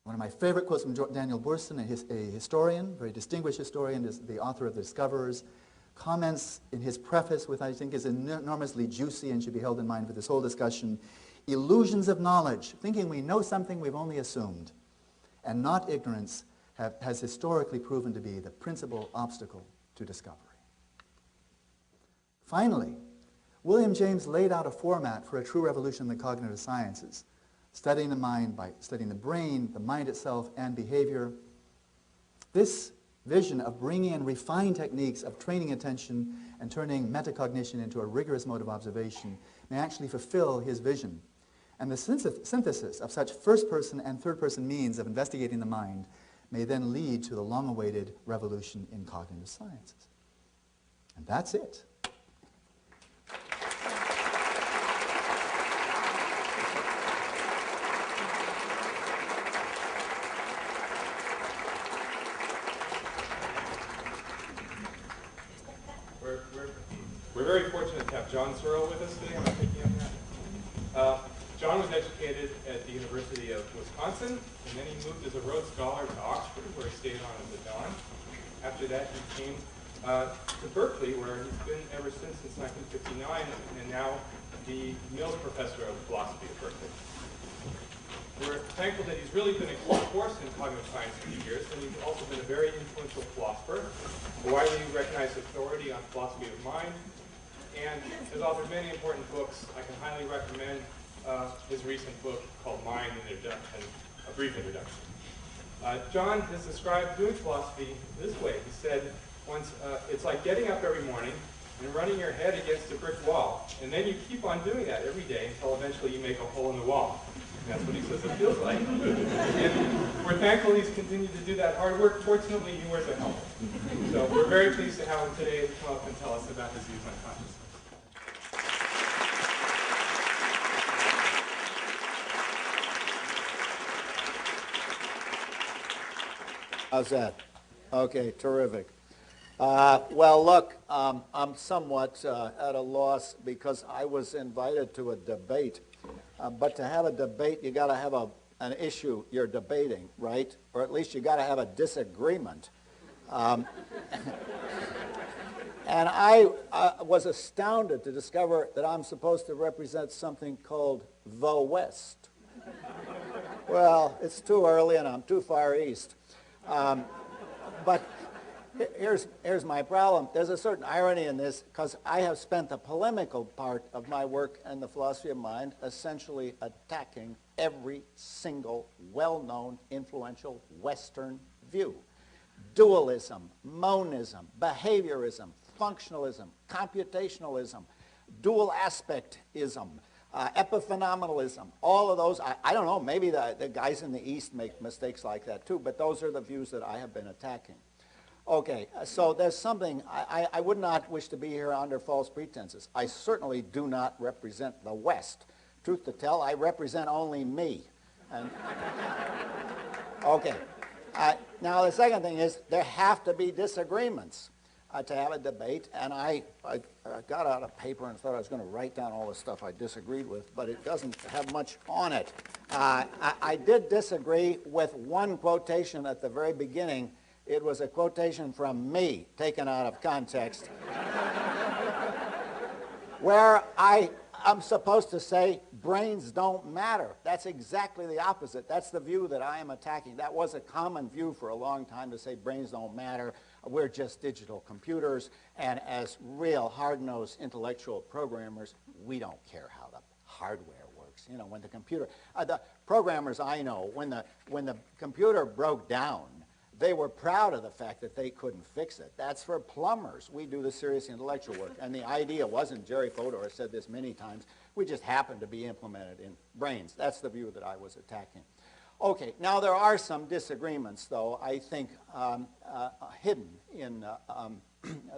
One of my favorite quotes from Daniel Boorstin, a historian, very distinguished historian, is the author of The Discoverers, comments in his preface, which I think is enormously juicy and should be held in mind for this whole discussion: illusions of knowledge, thinking we know something we've only assumed, and not ignorance, has historically proven to be the principal obstacle to discovery. Finally, William James laid out a format for a true revolution in the cognitive sciences, studying the mind by studying the brain, the mind itself, and behavior. This vision of bringing in refined techniques of training attention and turning metacognition into a rigorous mode of observation may actually fulfill his vision. And the synthesis of such first-person and third-person means of investigating the mind may then lead to the long-awaited revolution in cognitive sciences. And that's it. We're very fortunate to have John Searle with us today. Am I picking up that? John was educated at the University of Wisconsin, and then he moved as a Rhodes Scholar to Oxford, where he stayed on as a Don. After that, he came to Berkeley, where he's been ever since 1959, and now the Mills Professor of Philosophy at Berkeley. We're thankful that he's really been a key force in cognitive science for years, and he's also been a very influential philosopher, a widely recognized authority on philosophy of mind, and has authored many important books. I can highly recommend his recent book called Mind, a brief introduction. John has described doing philosophy this way. He said once, it's like getting up every morning and running your head against a brick wall, and then you keep on doing that every day until eventually you make a hole in the wall. That's what he says it feels like. And we're thankful he's continued to do that hard work. Fortunately, he wears a helmet. So we're very pleased to have him today to come up and tell us about his views on consciousness. How's that? Okay, terrific. Well, look, I'm somewhat at a loss because I was invited to a debate. But to have a debate, you got to have an issue you're debating, right? Or at least you got to have a disagreement. And I was astounded to discover that I'm supposed to represent something called the West. Well, it's too early and I'm too far east. But here's my problem. There's a certain irony in this because I have spent the polemical part of my work in the philosophy of mind essentially attacking every single well-known influential Western view. Dualism, monism, behaviorism, functionalism, computationalism, dual aspectism, epiphenomenalism, all of those. I don't know, maybe the guys in the East make mistakes like that too, but those are the views that I have been attacking. Okay, so there's something, I would not wish to be here under false pretenses. I certainly do not represent the West. Truth to tell, I represent only me. And okay, now the second thing is there have to be disagreements to have a debate, and I got out a paper and thought I was going to write down all the stuff I disagreed with, but it doesn't have much on it. I did disagree with one quotation at the very beginning. It was a quotation from me, taken out of context, where I'm supposed to say brains don't matter. That's exactly the opposite. That's the view that I am attacking. That was a common view for a long time, to say brains don't matter. We're just digital computers, and as real hard-nosed intellectual programmers, we don't care how the hardware works. You know, when the computer, the programmers I know, when the computer broke down, they were proud of the fact that they couldn't fix it. That's for plumbers. We do the serious intellectual work. And the idea wasn't, Jerry Fodor has said this many times, we just happened to be implemented in brains. That's the view that I was attacking. Okay, now there are some disagreements, though, I think, hidden in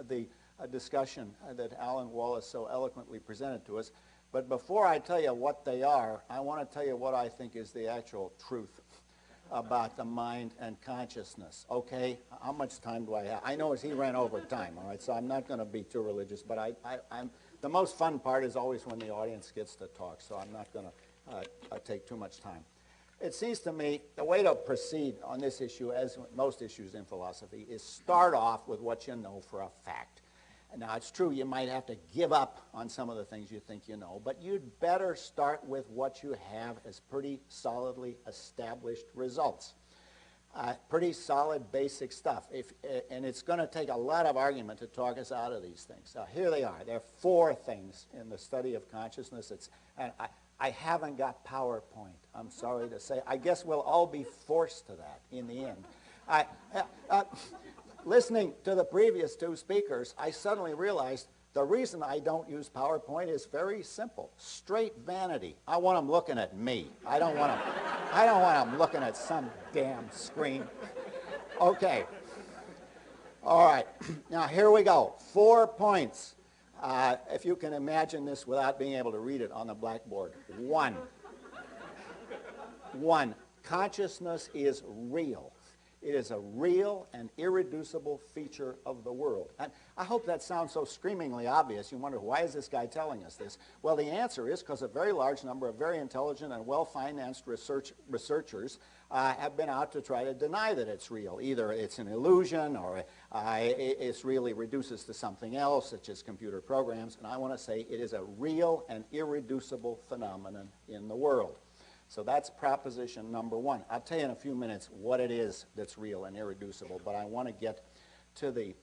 the discussion that Alan Wallace so eloquently presented to us. But before I tell you what they are, I want to tell you what I think is the actual truth about the mind and consciousness. Okay, how much time do I have? I know he ran over time, all right, so I'm not going to be too religious, but the most fun part is always when the audience gets to talk, so I'm not going to take too much time. It seems to me the way to proceed on this issue, as most issues in philosophy, is start off with what you know for a fact. Now, it's true you might have to give up on some of the things you think you know, but you'd better start with what you have as pretty solidly established results. Pretty solid basic stuff. And it's going to take a lot of argument to talk us out of these things. So here they are. There are 4 things in the study of consciousness. I haven't got PowerPoint, I'm sorry to say. I guess we'll all be forced to that in the end. Listening to the previous 2 speakers, I suddenly realized the reason I don't use PowerPoint is very simple. Straight vanity. I want them looking at me. I don't want them looking at some damn screen. Okay. All right. Now, here we go. 4 points. If you can imagine this without being able to read it on the blackboard. 1. Consciousness is real. It is a real and irreducible feature of the world. And I hope that sounds so screamingly obvious. You wonder, why is this guy telling us this? Well, the answer is because a very large number of very intelligent and well-financed researchers have been out to try to deny that it's real. Either it's an illusion or it really reduces to something else, such as computer programs. And I want to say it is a real and irreducible phenomenon in the world. So that's proposition number 1. I'll tell you in a few minutes what it is that's real and irreducible, but I want to get to the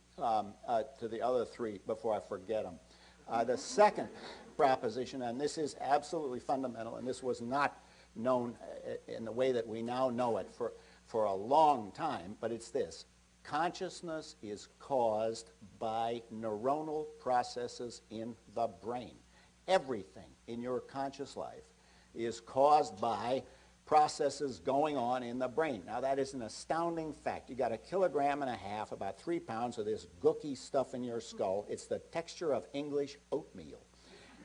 other 3 before I forget them. The second proposition, and this is absolutely fundamental, and this was not known in the way that we now know it for a long time, but it's this. Consciousness is caused by neuronal processes in the brain. Everything in your conscious life is caused by processes going on in the brain. Now, that is an astounding fact. You got 1.5 kilograms, about 3 pounds of this gooky stuff in your skull. It's the texture of English oatmeal.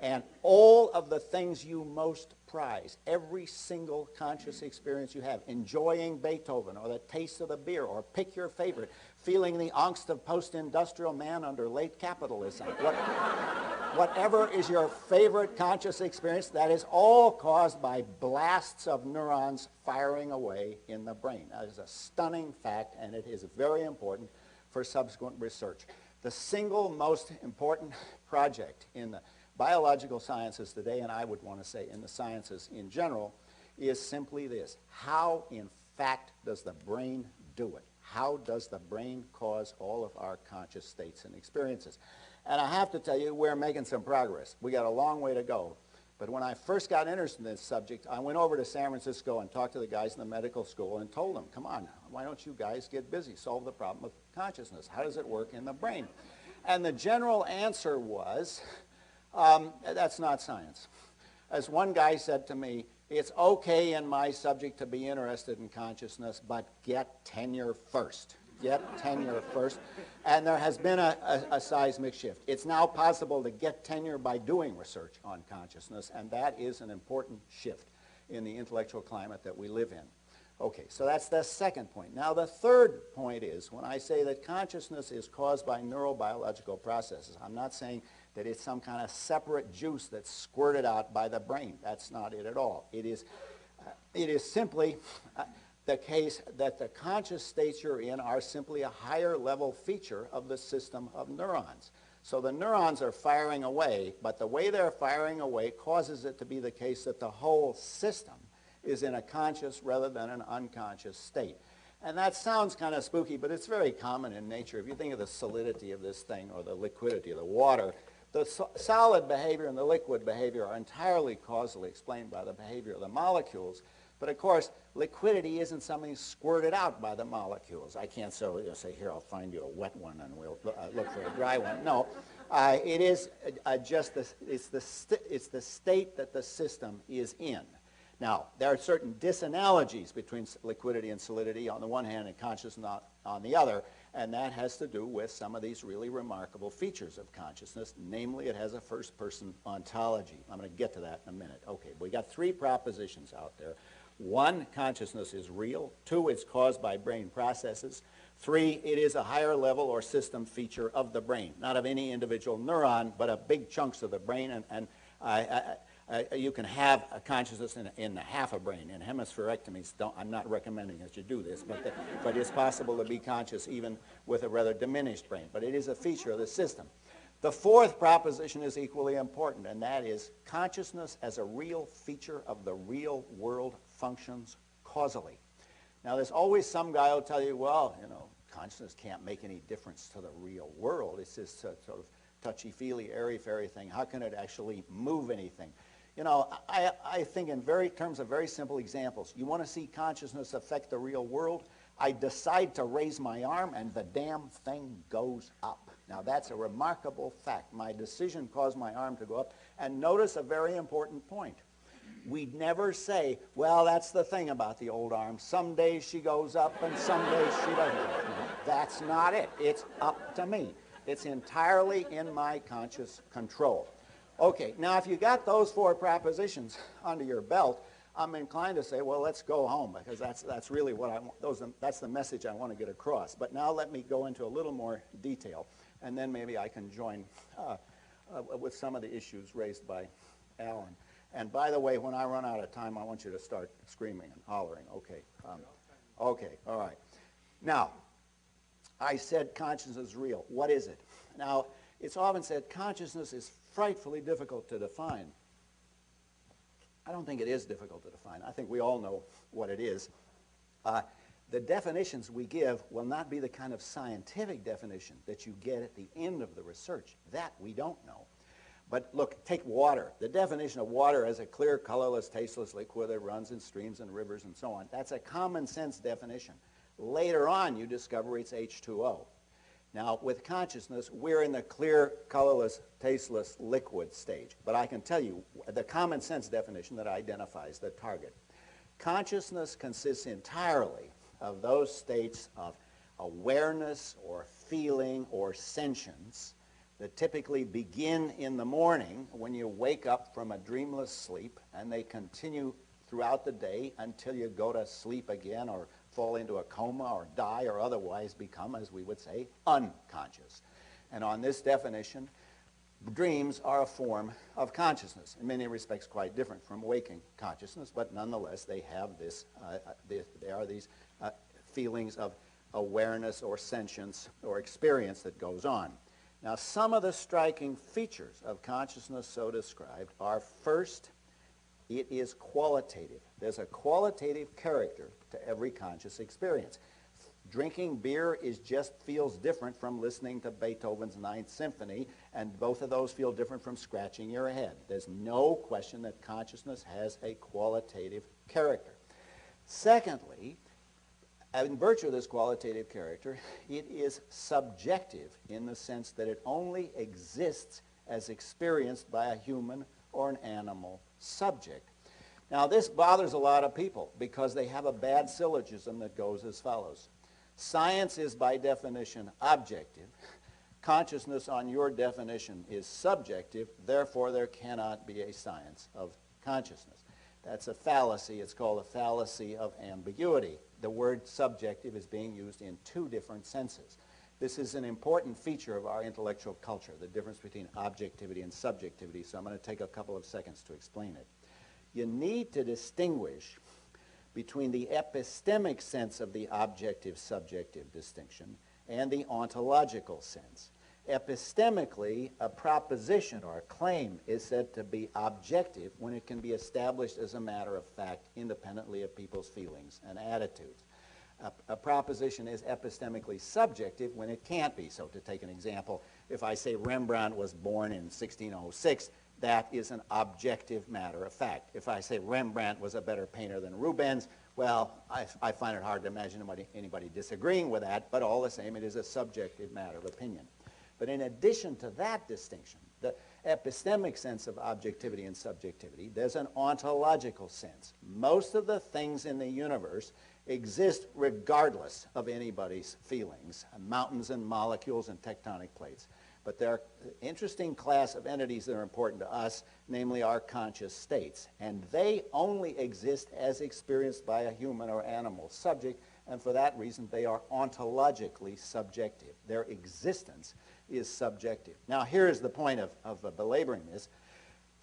And all of the things you most prize, every single conscious experience you have, enjoying Beethoven or the taste of the beer or pick your favorite, feeling the angst of post-industrial man under late capitalism. Whatever is your favorite conscious experience, that is all caused by blasts of neurons firing away in the brain. That is a stunning fact, and it is very important for subsequent research. The single most important project in the biological sciences today, and I would want to say in the sciences in general, is simply this. How, in fact, does the brain do it? How does the brain cause all of our conscious states and experiences? And I have to tell you, we're making some progress. We got a long way to go. But when I first got interested in this subject, I went over to San Francisco and talked to the guys in the medical school and told them, come on, why don't you guys get busy, solve the problem of consciousness? How does it work in the brain? And the general answer was, that's not science. As one guy said to me, it's okay in my subject to be interested in consciousness, but get tenure first. Get tenure first. And there has been a seismic shift. It's now possible to get tenure by doing research on consciousness, and that is an important shift in the intellectual climate that we live in. Okay, so that's the second point. Now, the third point is, when I say that consciousness is caused by neurobiological processes, I'm not saying that it's some kind of separate juice that's squirted out by the brain. That's not it at all. It is simply the case that the conscious states you're in are simply a higher level feature of the system of neurons. So the neurons are firing away, but the way they're firing away causes it to be the case that the whole system is in a conscious rather than an unconscious state. And that sounds kind of spooky, but it's very common in nature. If you think of the solidity of this thing or the liquidity of the water, the solid behavior and the liquid behavior are entirely causally explained by the behavior of the molecules. But of course, liquidity isn't something squirted out by the molecules. I can't say, here, I'll find you a wet one and we'll look for a dry one. No, it is just it's the state that the system is in. Now, there are certain disanalogies between liquidity and solidity on the one hand and consciousness on the other, and that has to do with some of these really remarkable features of consciousness. Namely, it has a first-person ontology. I'm going to get to that in a minute. Okay, we got three propositions out there. One, consciousness is real. Two, it's caused by brain processes. Three, it is a higher level or system feature of the brain, not of any individual neuron, but of big chunks of the brain. And you can have a consciousness in half a brain. In hemispherectomies, I'm not recommending that you do this, but it's possible to be conscious even with a rather diminished brain. But it is a feature of the system. The fourth proposition is equally important, and that is consciousness as a real feature of the real world functions causally. Now, there's always some guy who'll tell you, well, you know, consciousness can't make any difference to the real world. It's this sort of touchy-feely, airy-fairy thing. How can it actually move anything? You know, I think in terms of very simple examples. You want to see consciousness affect the real world? I decide to raise my arm, and the damn thing goes up. Now, that's a remarkable fact. My decision caused my arm to go up. And notice a very important point. We'd never say, well, that's the thing about the old arm. Some days she goes up, and some days she doesn't. No, that's not it. It's up to me. It's entirely in my conscious control. Okay, now if you got those four propositions under your belt, I'm inclined to say, well, let's go home, because that's really what I want. That's the message I want to get across. But now let me go into a little more detail, and then maybe I can join with some of the issues raised by Alan. And by the way, when I run out of time, I want you to start screaming and hollering. Okay. Okay, all right. Now, I said consciousness is real. What is it? Now, it's often said consciousness is frightfully difficult to define. I don't think it is difficult to define. I think we all know what it is. The definitions we give will not be the kind of scientific definition that you get at the end of the research. That we don't know. But look, take water. The definition of water as a clear, colorless, tasteless liquid that runs in streams and rivers and so on. That's a common sense definition. Later on, you discover it's H2O. Now, with consciousness, we're in the clear, colorless, tasteless liquid stage. But I can tell you the common sense definition that identifies the target. Consciousness consists entirely of those states of awareness or feeling or sentience that typically begin in the morning when you wake up from a dreamless sleep, and they continue throughout the day until you go to sleep again or fall into a coma or die or otherwise become, as we would say, unconscious. And on this definition, dreams are a form of consciousness, in many respects quite different from waking consciousness, but nonetheless they have this, there are these feelings of awareness or sentience or experience that goes on. Now, some of the striking features of consciousness so described are, first, it is qualitative. There's a qualitative character to every conscious experience. Drinking beer feels different from listening to Beethoven's Ninth Symphony, and both of those feel different from scratching your head. There's no question that consciousness has a qualitative character. Secondly, in virtue of this qualitative character, it is subjective in the sense that it only exists as experienced by a human or an animal subject. Now, this bothers a lot of people because they have a bad syllogism that goes as follows. Science is by definition objective. Consciousness on your definition is subjective. Therefore, there cannot be a science of consciousness. That's a fallacy. It's called a fallacy of ambiguity. The word subjective is being used in two different senses. This is an important feature of our intellectual culture, the difference between objectivity and subjectivity, so I'm going to take a couple of seconds to explain it. You need to distinguish between the epistemic sense of the objective-subjective distinction and the ontological sense. Epistemically, a proposition or a claim is said to be objective when it can be established as a matter of fact independently of people's feelings and attitudes. A proposition is epistemically subjective when it can't be. So to take an example, if I say Rembrandt was born in 1606, that is an objective matter of fact. If I say Rembrandt was a better painter than Rubens, well, I find it hard to imagine anybody disagreeing with that, but all the same, it is a subjective matter of opinion. But in addition to that distinction, epistemic sense of objectivity and subjectivity, there's an ontological sense. Most of the things in the universe exist regardless of anybody's feelings, mountains and molecules and tectonic plates. But there are an interesting class of entities that are important to us, namely our conscious states. And they only exist as experienced by a human or animal subject, and for that reason they are ontologically subjective. Their existence is subjective. Now here's the point of belaboring this.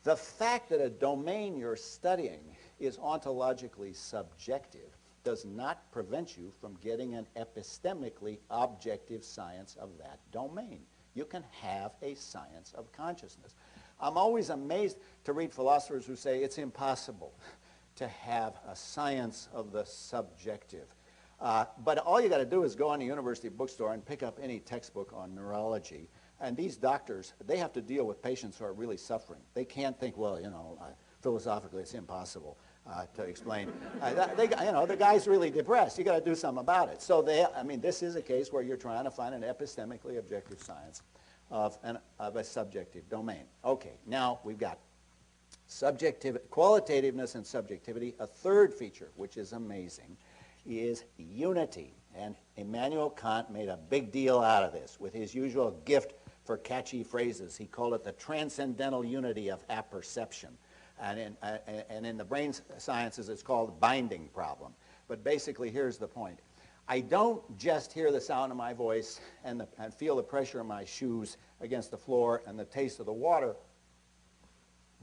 The fact that a domain you're studying is ontologically subjective does not prevent you from getting an epistemically objective science of that domain. You can have a science of consciousness. I'm always amazed to read philosophers who say it's impossible to have a science of the subjective. But all you got to do is go in a university bookstore and pick up any textbook on neurology. And these doctors, they have to deal with patients who are really suffering. They can't think, well, you know, philosophically it's impossible to explain. The guy's really depressed. You got to do something about it. So this is a case where you're trying to find an epistemically objective science of a subjective domain. Okay, now we've got qualitativeness and subjectivity. A third feature, which is amazing, is unity. And Immanuel Kant made a big deal out of this with his usual gift for catchy phrases. He called it the transcendental unity of apperception. And in the brain sciences, it's called binding problem. But basically, here's the point. I don't just hear the sound of my voice and feel the pressure of my shoes against the floor and the taste of the water,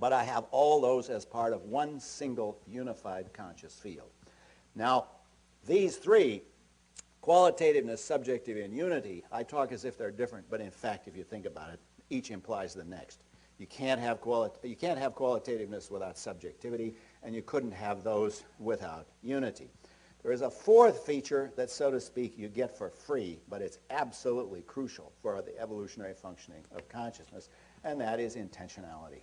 but I have all those as part of one single unified conscious field. Now, these three, qualitativeness, subjectivity, and unity, I talk as if they're different, but in fact, if you think about it, each implies the next. You can't have qualitativeness without subjectivity, and you couldn't have those without unity. There is a fourth feature that, so to speak, you get for free, but it's absolutely crucial for the evolutionary functioning of consciousness, and that is intentionality.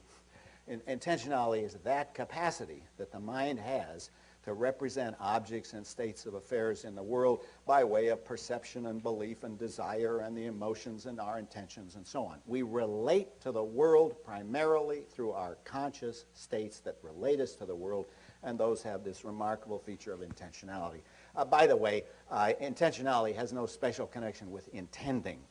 Intentionality is that capacity that the mind has to represent objects and states of affairs in the world by way of perception and belief and desire and the emotions and our intentions and so on. We relate to the world primarily through our conscious states that relate us to the world, and those have this remarkable feature of intentionality. By the way, intentionality has no special connection with intending.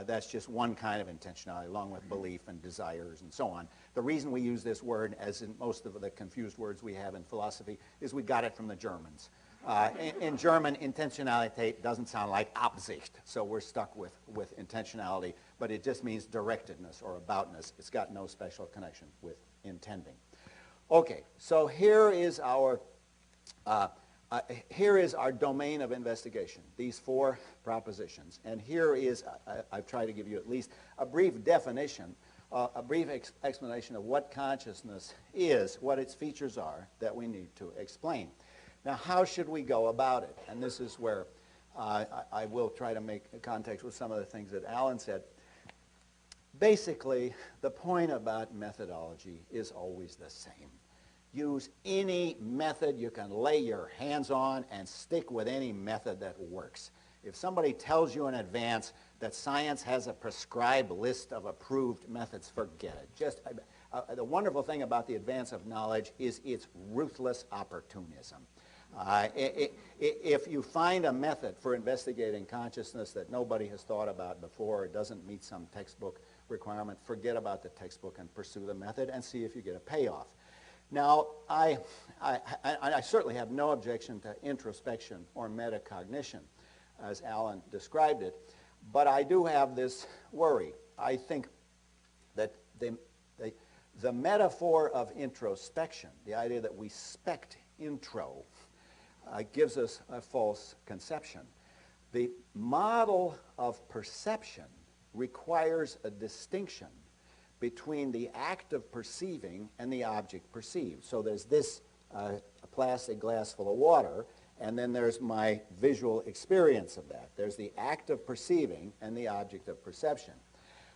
That's just one kind of intentionality, along with belief and desires and so on. The reason we use this word, as in most of the confused words we have in philosophy, is we got it from the Germans. In German, intentionality doesn't sound like Absicht, so we're stuck with intentionality, but it just means directedness or aboutness. It's got no special connection with intending. Okay, so here is our domain of investigation, these four propositions. And here is, I've tried to give you at least a brief definition, a brief explanation of what consciousness is, what its features are that we need to explain. Now, how should we go about it? And this is where I will try to make context with some of the things that Alan said. Basically, the point about methodology is always the same. Use any method you can lay your hands on and stick with any method that works. If somebody tells you in advance that science has a prescribed list of approved methods, forget it. Just the wonderful thing about the advance of knowledge is its ruthless opportunism. If you find a method for investigating consciousness that nobody has thought about before or doesn't meet some textbook requirement, forget about the textbook and pursue the method and see if you get a payoff. Now, I certainly have no objection to introspection or metacognition, as Alan described it, but I do have this worry. I think that the metaphor of introspection, the idea that we spect intro, gives us a false conception. The model of perception requires a distinction between the act of perceiving and the object perceived. So there's this plastic glass full of water, and then there's my visual experience of that. There's the act of perceiving and the object of perception.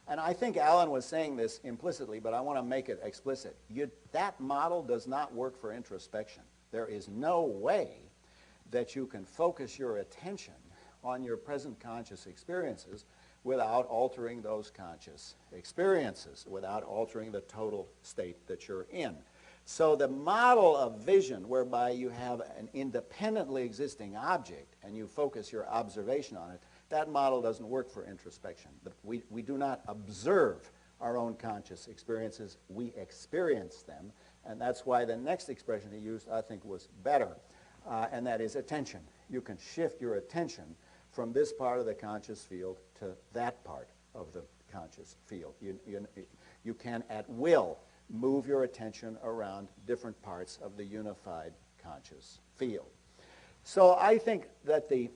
And I think Alan was saying this implicitly, but I want to make it explicit. That model does not work for introspection. There is no way that you can focus your attention on your present conscious experiences without altering those conscious experiences, without altering the total state that you're in. So the model of vision, whereby you have an independently existing object and you focus your observation on it, that model doesn't work for introspection. We do not observe our own conscious experiences, we experience them, and that's why the next expression he used, I think, was better, and that is attention. You can shift your attention from this part of the conscious field to that part of the conscious field. You can, at will, move your attention around different parts of the unified conscious field. So I think that the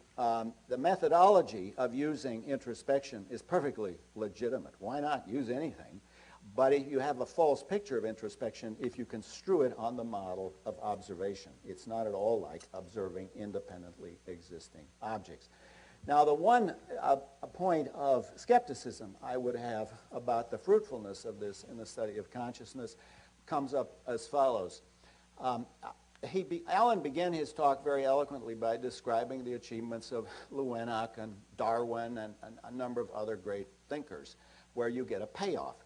methodology of using introspection is perfectly legitimate. Why not use anything? But you have a false picture of introspection if you construe it on the model of observation. It's not at all like observing independently existing objects. Now, the one point of skepticism I would have about the fruitfulness of this in the study of consciousness comes up as follows. Alan began his talk very eloquently by describing the achievements of Leeuwenhoek and Darwin and a number of other great thinkers, where you get a payoff.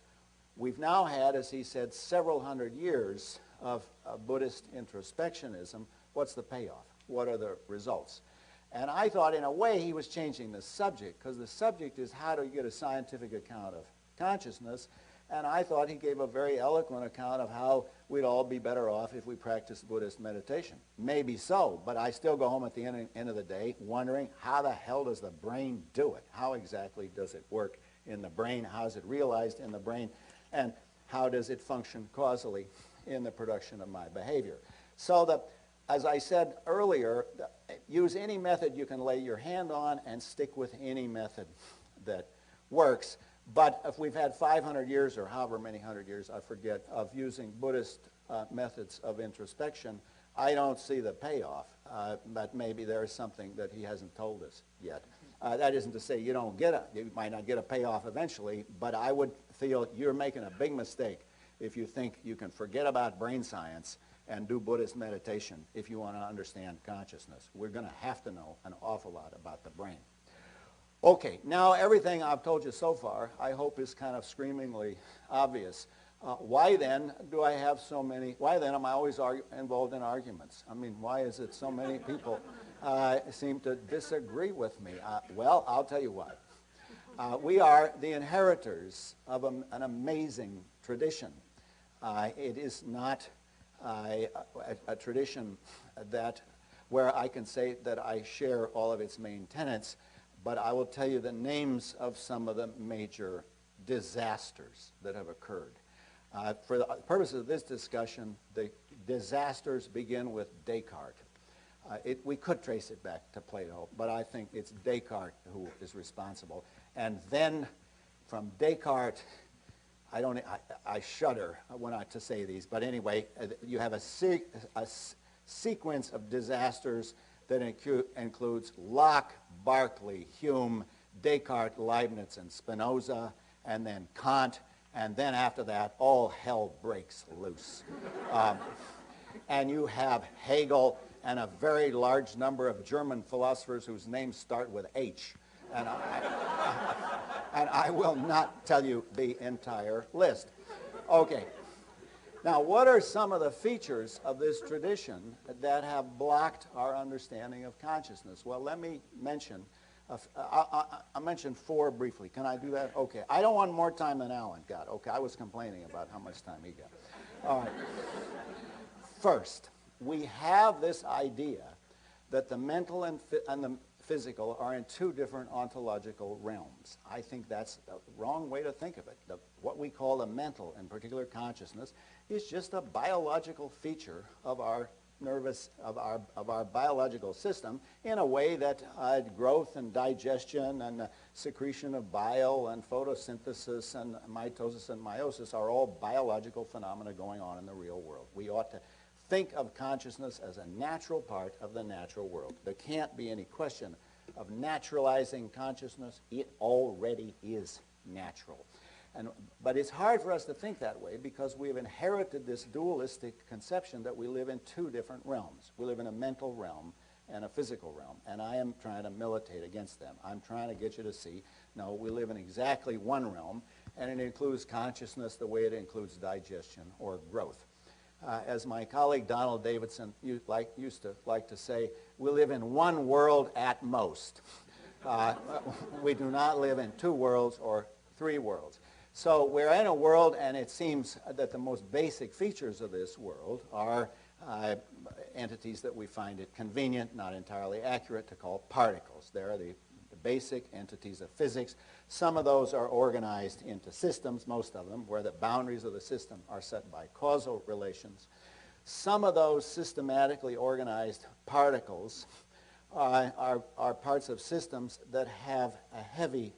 We've now had, as he said, several hundred years of Buddhist introspectionism. What's the payoff? What are the results? And I thought, in a way, he was changing the subject, because the subject is how do you get a scientific account of consciousness. And I thought he gave a very eloquent account of how we'd all be better off if we practiced Buddhist meditation. Maybe so, but I still go home at the end of the day wondering, how the hell does the brain do it? How exactly does it work in the brain? How is it realized in the brain? And how does it function causally in the production of my behavior? So as I said earlier, use any method you can lay your hand on and stick with any method that works. But if we've had 500 years or however many hundred years, I forget, of using Buddhist methods of introspection, I don't see the payoff. But maybe there is something that he hasn't told us yet. That isn't to say you might not get a payoff eventually, but I would feel you're making a big mistake if you think you can forget about brain science and do Buddhist meditation if you want to understand consciousness. We're going to have to know an awful lot about the brain. Okay, now everything I've told you so far, I hope, is kind of screamingly obvious. Why then do I have so many, why then am I always involved in arguments? I mean, why is it so many people seem to disagree with me? Well, I'll tell you why. We are the inheritors of an amazing tradition. It is not a tradition where I can say that I share all of its main tenets, but I will tell you the names of some of the major disasters that have occurred. For the purposes of this discussion, the disasters begin with Descartes. We could trace it back to Plato, but I think it's Descartes who is responsible. And then from Descartes, I shudder to say these, but anyway, you have a sequence of disasters that includes Locke, Berkeley, Hume, Descartes, Leibniz, and Spinoza, and then Kant, and then after that, all hell breaks loose. And you have Hegel and a very large number of German philosophers whose names start with H. And I will not tell you the entire list. Okay. Now, what are some of the features of this tradition that have blocked our understanding of consciousness? Well, let me mention, I'll mention four briefly. Can I do that? Okay. I don't want more time than Alan got. Okay, I was complaining about how much time he got. All right. First, we have this idea that the mental and the physical are in two different ontological realms. I think that's the wrong way to think of it. What we call the mental, in particular consciousness, is just a biological feature of our our biological system in a way that growth and digestion and secretion of bile and photosynthesis and mitosis and meiosis are all biological phenomena going on in the real world. We ought to think of consciousness as a natural part of the natural world. There can't be any question of naturalizing consciousness. It already is natural. But it's hard for us to think that way because we've inherited this dualistic conception that we live in two different realms. We live in a mental realm and a physical realm. And I am trying to militate against them. I'm trying to get you to see, no, we live in exactly one realm, and it includes consciousness the way it includes digestion or growth. As my colleague Donald Davidson used to like to say, we live in one world at most. We do not live in two worlds or three worlds. So we're in a world, and it seems that the most basic features of this world are entities that we find it convenient, not entirely accurate, to call particles. They're the basic entities of physics. Some of those are organized into systems, most of them, where the boundaries of the system are set by causal relations. Some of those systematically organized particles are parts of systems that have a heavy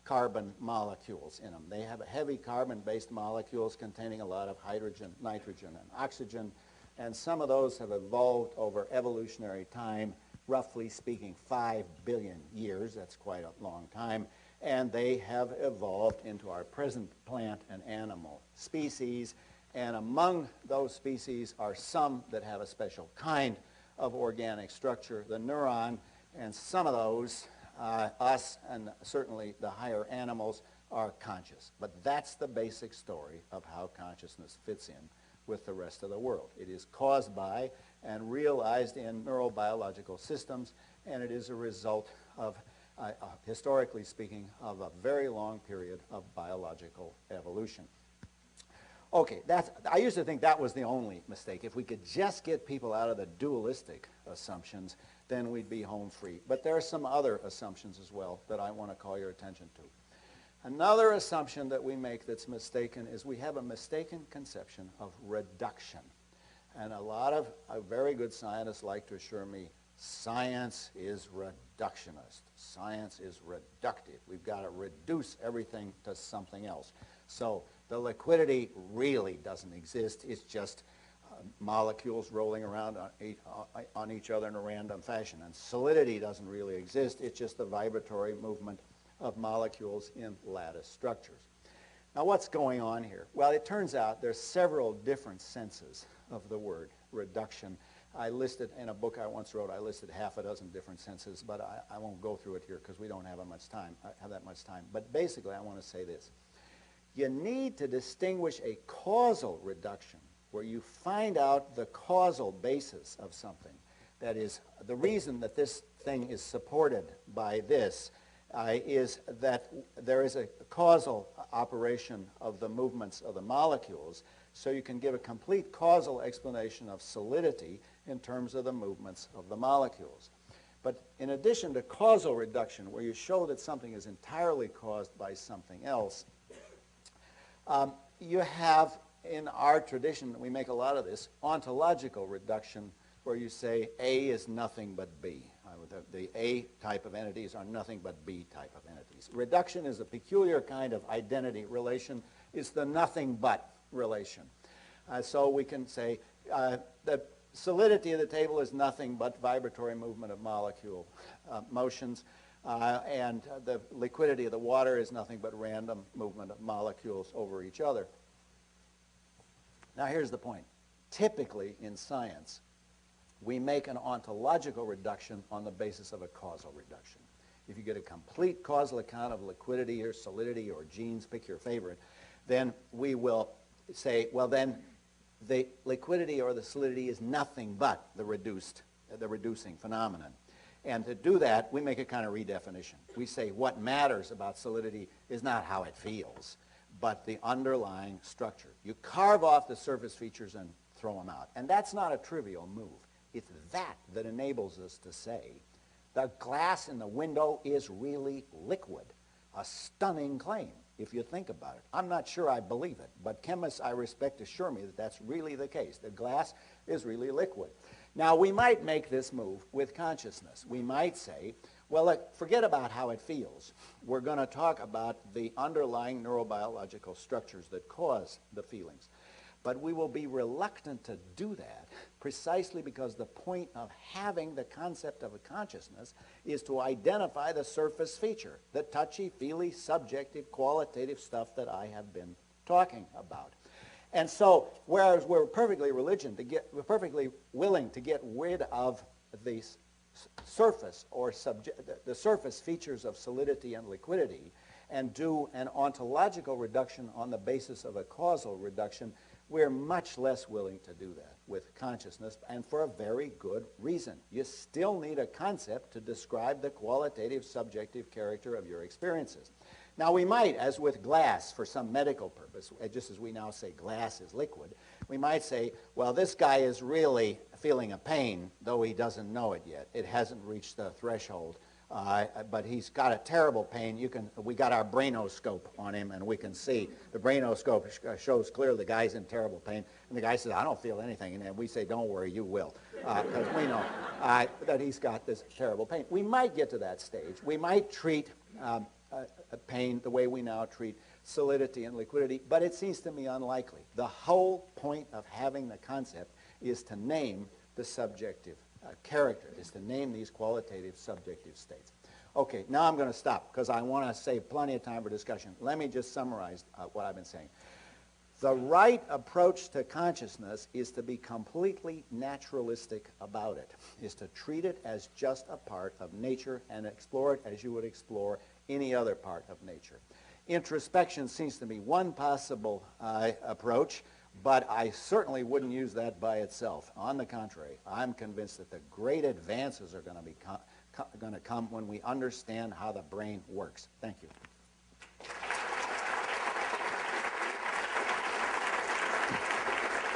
carbon molecules in them. They have heavy carbon-based molecules containing a lot of hydrogen, nitrogen, and oxygen, and some of those have evolved over evolutionary time, roughly speaking 5 billion years. That's quite a long time, and they have evolved into our present plant and animal species, and among those species are some that have a special kind of organic structure, the neuron, and some of those, us and certainly the higher animals, are conscious. But that's the basic story of how consciousness fits in with the rest of the world. It is caused by and realized in neurobiological systems, and it is a result of, historically speaking, of a very long period of biological evolution. Okay, I used to think that was the only mistake. If we could just get people out of the dualistic assumptions, then we'd be home free. But there are some other assumptions as well that I want to call your attention to. Another assumption that we make that's mistaken is we have a mistaken conception of reduction. And a lot of very good scientists like to assure me science is reductionist. Science is reductive. We've got to reduce everything to something else. So the liquidity really doesn't exist. It's just molecules rolling around on each other in a random fashion. And solidity doesn't really exist. It's just the vibratory movement of molecules in lattice structures. Now, what's going on here? Well, it turns out there's several different senses of the word reduction. I listed, in a book I once wrote, I listed half a dozen different senses, but I won't go through it here because we don't have that much time. But basically, I want to say this. You need to distinguish a causal reduction, where you find out the causal basis of something. That is, the reason that this thing is supported by this is that there is a causal operation of the movements of the molecules, so you can give a complete causal explanation of solidity in terms of the movements of the molecules. But in addition to causal reduction, where you show that something is entirely caused by something else, you have, in our tradition, we make a lot of this, ontological reduction, where you say A is nothing but B. The A type of entities are nothing but B type of entities. Reduction is a peculiar kind of identity relation. It's the nothing but relation. So we can say the solidity of the table is nothing but vibratory movement of molecule motions, and the liquidity of the water is nothing but random movement of molecules over each other. Now here's the point. Typically in science, we make an ontological reduction on the basis of a causal reduction. If you get a complete causal account of liquidity or solidity or genes, pick your favorite, then we will say, well then, the liquidity or the solidity is nothing but the reducing phenomenon. And to do that, we make a kind of redefinition. We say what matters about solidity is not how it feels, but the underlying structure. You carve off the surface features and throw them out. And that's not a trivial move. It's that enables us to say the glass in the window is really liquid. A stunning claim, if you think about it. I'm not sure I believe it, but chemists I respect assure me that that's really the case. The glass is really liquid. Now, we might make this move with consciousness. We might say, well, look, forget about how it feels. We're going to talk about the underlying neurobiological structures that cause the feelings. But we will be reluctant to do that precisely because the point of having the concept of a consciousness is to identify the surface feature, the touchy-feely, subjective, qualitative stuff that I have been talking about. And so, whereas we're perfectly willing to get rid of the surface or the surface features of solidity and liquidity and do an ontological reduction on the basis of a causal reduction, we're much less willing to do that with consciousness, and for a very good reason. You still need a concept to describe the qualitative subjective character of your experiences. Now we might, as with glass for some medical purpose, just as we now say glass is liquid, we might say, well, this guy is really feeling a pain, though he doesn't know it yet. It hasn't reached the threshold, but he's got a terrible pain. We got our brainoscope on him, and we can see. The brainoscope shows clearly the guy's in terrible pain, and the guy says, I don't feel anything, and then we say, don't worry, you will, because we know that he's got this terrible pain. We might get to that stage. We might treat pain the way we now treat solidity and liquidity, but it seems to me unlikely. The whole point of having the concept is to name the subjective character, is to name these qualitative subjective states. Okay, now I'm going to stop because I want to save plenty of time for discussion. Let me just summarize what I've been saying. The right approach to consciousness is to be completely naturalistic about it, is to treat it as just a part of nature and explore it as you would explore any other part of nature. Introspection seems to be one possible approach, but I certainly wouldn't use that by itself. On the contrary, I'm convinced that the great advances are going to come when we understand how the brain works. Thank you.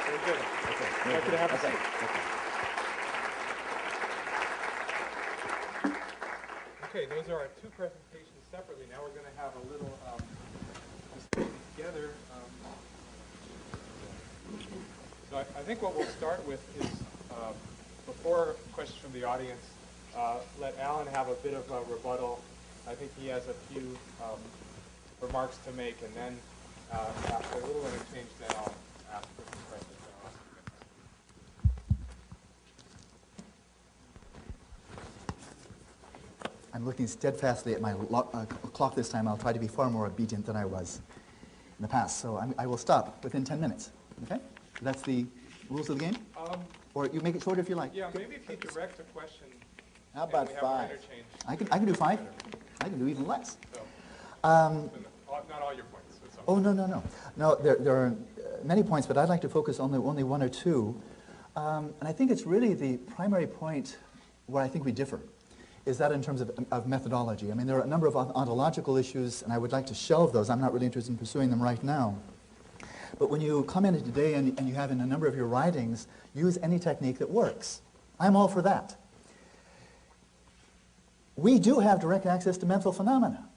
Very good. Okay. Happy to have a seat. Okay, those are our two presentations separately. Now we're going to have a little discussion together. So I think what we'll start with is, before questions from the audience, let Alan have a bit of a rebuttal. I think he has a few remarks to make, and then after a little interchange, then I'll ask for some questions. I'm looking steadfastly at my clock this time. I'll try to be far more obedient than I was in the past. So I will stop within 10 minutes. Okay? That's the rules of the game? Or you make it shorter if you like. Yeah, maybe if you direct a question. How about 5? I can do 5. I can do even less. So, not all your points. Oh, no. No, there are many points, but I'd like to focus on only one or two. And I think it's really the primary point where I think we differ, is that in terms of methodology. I mean, there are a number of ontological issues, and I would like to shelve those. I'm not really interested in pursuing them right now. But when you come in today and you have in a number of your writings, use any technique that works. I'm all for that. We do have direct access to mental phenomena.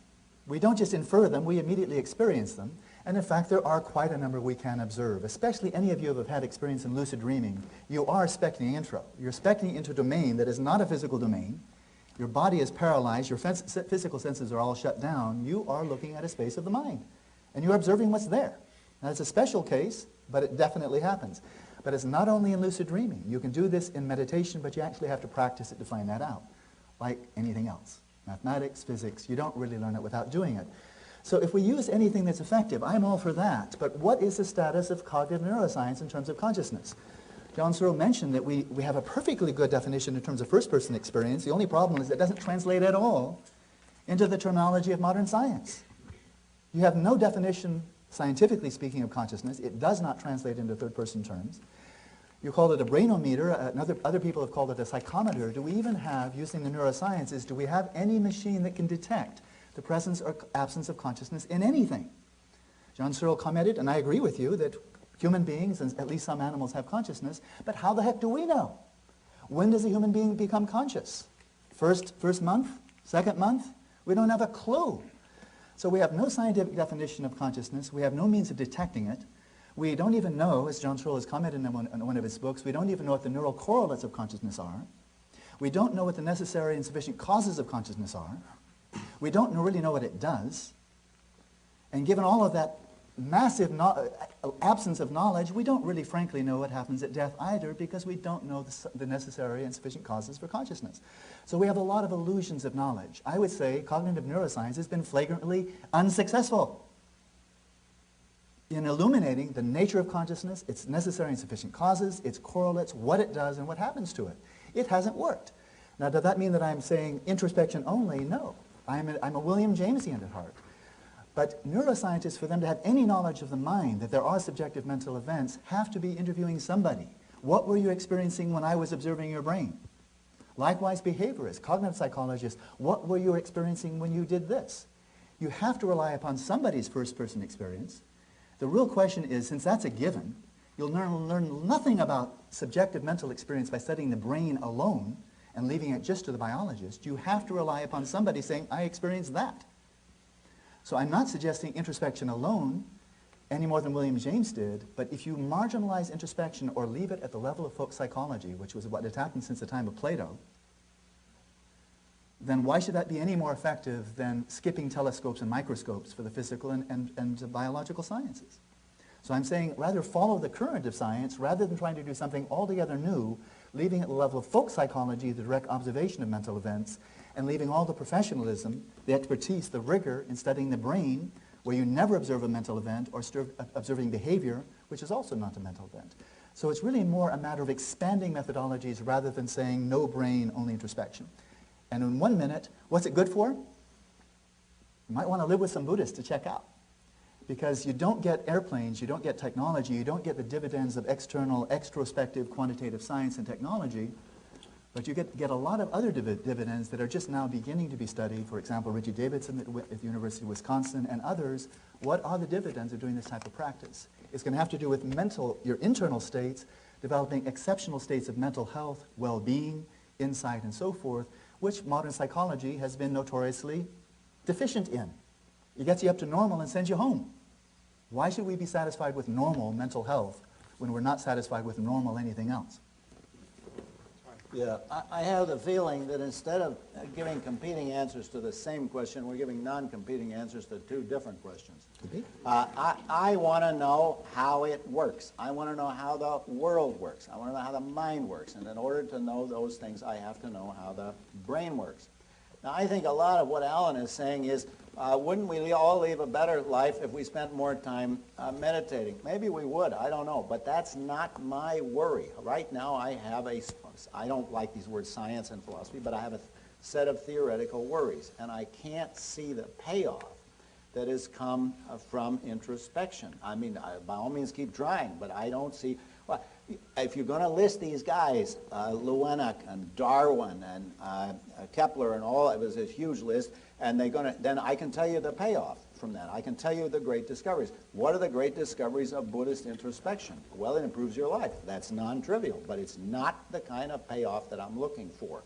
We don't just infer them, we immediately experience them. And in fact, there are quite a number we can observe, especially any of you who have had experience in lucid dreaming. You are specting intro. You're specting into a domain that is not a physical domain. Your body is paralyzed. Your physical senses are all shut down. You are looking at a space of the mind. And you're observing what's there. Now, it's a special case, but it definitely happens. But it's not only in lucid dreaming. You can do this in meditation, but you actually have to practice it to find that out, like anything else. Mathematics, physics, you don't really learn it without doing it. So if we use anything that's effective, I'm all for that. But what is the status of cognitive neuroscience in terms of consciousness? John Searle mentioned that we have a perfectly good definition in terms of first-person experience. The only problem is it doesn't translate at all into the terminology of modern science. You have no definition, scientifically speaking, of consciousness. It does not translate into third-person terms. You call it a brainometer. Other people have called it a psychometer. Do we even have, using the neurosciences, do we have any machine that can detect the presence or absence of consciousness in anything? John Searle commented, and I agree with you, that human beings, and at least some animals, have consciousness, but how the heck do we know? When does a human being become conscious? First month? Second month? We don't have a clue. So we have no scientific definition of consciousness. We have no means of detecting it. We don't even know, as John Searle has commented in one of his books, we don't even know what the neural correlates of consciousness are. We don't know what the necessary and sufficient causes of consciousness are. We don't really know what it does. And given all of that massive absence of knowledge, we don't really frankly know what happens at death either, because we don't know the necessary and sufficient causes for consciousness. So we have a lot of illusions of knowledge. I would say cognitive neuroscience has been flagrantly unsuccessful in illuminating the nature of consciousness, its necessary and sufficient causes, its correlates, what it does, and what happens to it. It hasn't worked. Now, does that mean that I'm saying introspection only? No. I'm a William Jamesian at heart. But neuroscientists, for them to have any knowledge of the mind, that there are subjective mental events, have to be interviewing somebody. What were you experiencing when I was observing your brain? Likewise, behaviorists, cognitive psychologists, what were you experiencing when you did this? You have to rely upon somebody's first-person experience. The real question is, since that's a given, you'll learn nothing about subjective mental experience by studying the brain alone and leaving it just to the biologist. You have to rely upon somebody saying, I experienced that. So I'm not suggesting introspection alone any more than William James did, but if you marginalize introspection or leave it at the level of folk psychology, which was what had happened since the time of Plato, then why should that be any more effective than skipping telescopes and microscopes for the physical and biological sciences? So I'm saying rather follow the current of science rather than trying to do something altogether new, leaving at the level of folk psychology the direct observation of mental events, and leaving all the professionalism, the expertise, the rigor in studying the brain, where you never observe a mental event, or observing behavior, which is also not a mental event. So it's really more a matter of expanding methodologies rather than saying no brain, only introspection. And in 1 minute, what's it good for? You might want to live with some Buddhists to check out. Because you don't get airplanes, you don't get technology, you don't get the dividends of external, extrospective, quantitative science and technology, but you get a lot of other dividends that are just now beginning to be studied. For example, Richie Davidson at the University of Wisconsin and others. What are the dividends of doing this type of practice? It's going to have to do with your internal states, developing exceptional states of mental health, well-being, insight, and so forth, which modern psychology has been notoriously deficient in. It gets you up to normal and sends you home. Why should we be satisfied with normal mental health when we're not satisfied with normal anything else? Yeah, I have the feeling that instead of giving competing answers to the same question, we're giving non-competing answers to two different questions. I want to know how it works. I want to know how the world works. I want to know how the mind works. And in order to know those things, I have to know how the brain works. Now, I think a lot of what Alan is saying is, wouldn't we all live a better life if we spent more time meditating? Maybe we would, I don't know, but that's not my worry. Right now I have I don't like these words science and philosophy, but I have a set of theoretical worries, and I can't see the payoff that has come from introspection. I mean, by all means keep trying, but I don't see, well, if you're going to list these guys, Leeuwenhoek and Darwin and Kepler and all, it was a huge list, and then I can tell you the payoff from that. I can tell you the great discoveries. What are the great discoveries of Buddhist introspection? Well, it improves your life. That's non-trivial, but it's not the kind of payoff that I'm looking for.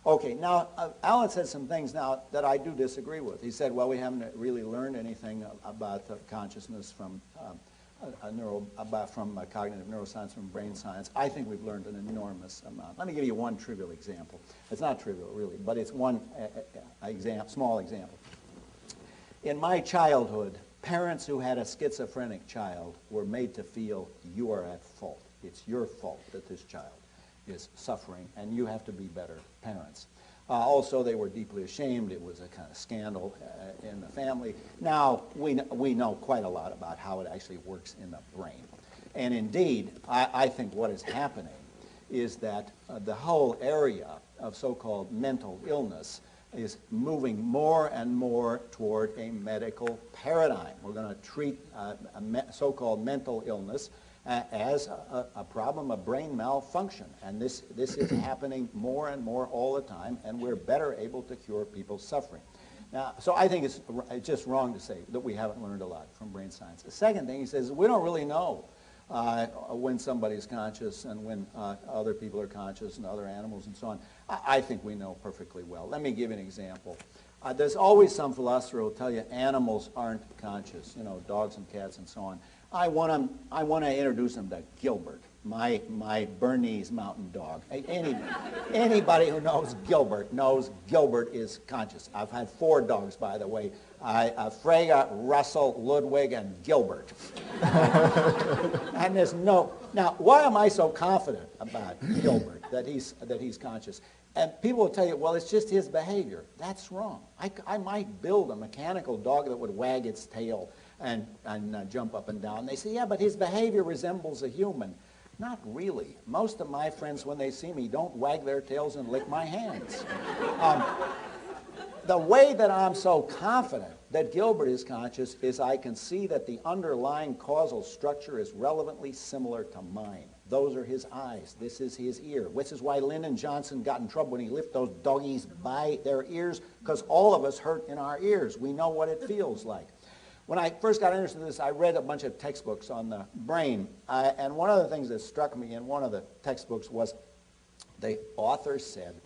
Okay, now, Alan said some things now that I do disagree with. He said, well, we haven't really learned anything about consciousness from cognitive neuroscience, from brain science. I think we've learned an enormous amount. Let me give you one trivial example. It's not trivial, really, but it's one small example. In my childhood, parents who had a schizophrenic child were made to feel you are at fault. It's your fault that this child is suffering, and you have to be better parents. Also, they were deeply ashamed. It was a kind of scandal in the family. Now, we know quite a lot about how it actually works in the brain. And indeed, I think what is happening is that the whole area of so-called mental illness is moving more and more toward a medical paradigm. We're going to treat so-called mental illness as a problem of brain malfunction. And this is happening more and more all the time, and we're better able to cure people's suffering. Now, so I think it's just wrong to say that we haven't learned a lot from brain science. The second thing he says, we don't really know when somebody's conscious and when other people are conscious and other animals and so on. I think we know perfectly well. Let me give you an example. There's always some philosopher who will tell you animals aren't conscious, you know, dogs and cats and so on. I want to introduce them to Gilbert, my Bernese mountain dog. Anybody who knows Gilbert is conscious. I've had 4 dogs, by the way. Frege, Russell, Ludwig, and Gilbert. And there's no... Now, why am I so confident about Gilbert, that he's conscious? And people will tell you, well, it's just his behavior. That's wrong. I might build a mechanical dog that would wag its tail and jump up and down. They say, yeah, but his behavior resembles a human. Not really. Most of my friends, when they see me, don't wag their tails and lick my hands. The way that I'm so confident that Gilbert is conscious is I can see that the underlying causal structure is relevantly similar to mine. Those are his eyes. This is his ear. This is why Lyndon Johnson got in trouble when he lifted those doggies by their ears, because all of us hurt in our ears. We know what it feels like. When I first got interested in this, I read a bunch of textbooks on the brain, and one of the things that struck me in one of the textbooks was the author said,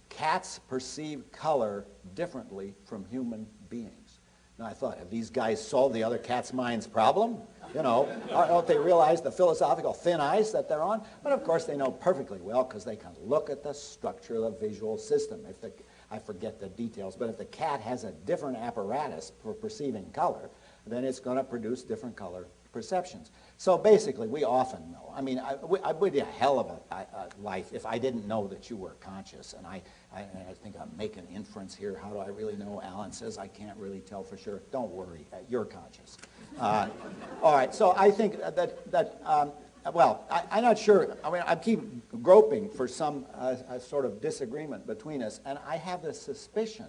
cats perceive color differently from human beings. Now I thought, have these guys solved the other cat's mind's problem? You know, don't they realize the philosophical thin ice that they're on? But of course they know perfectly well because they can look at the structure of the visual system. I forget the details, but if the cat has a different apparatus for perceiving color, then it's going to produce different color perceptions. So basically, we often know. I mean, I would be a hell of a life if I didn't know that you were conscious. And I think I'm making inference here. How do I really know? Alan says I can't really tell for sure. Don't worry, you're conscious. All right, so I think well, I'm not sure. I mean, I keep groping for some sort of disagreement between us, and I have the suspicion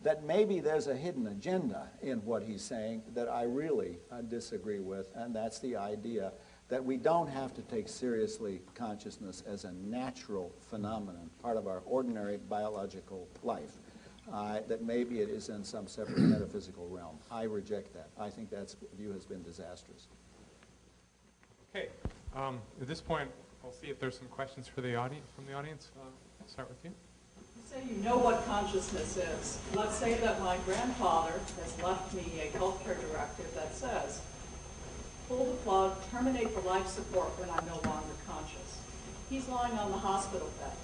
that maybe there's a hidden agenda in what he's saying that I really disagree with, and that's the idea that we don't have to take seriously consciousness as a natural phenomenon, part of our ordinary biological life, that maybe it is in some separate metaphysical realm. I reject that. I think that view has been disastrous. Okay. At this point, I'll see if there's some questions for the audience, from the audience. I'll start with you. Say you know what consciousness is. Let's say that my grandfather has left me a healthcare directive that says, pull the plug, terminate the life support when I'm no longer conscious. He's lying on the hospital bed.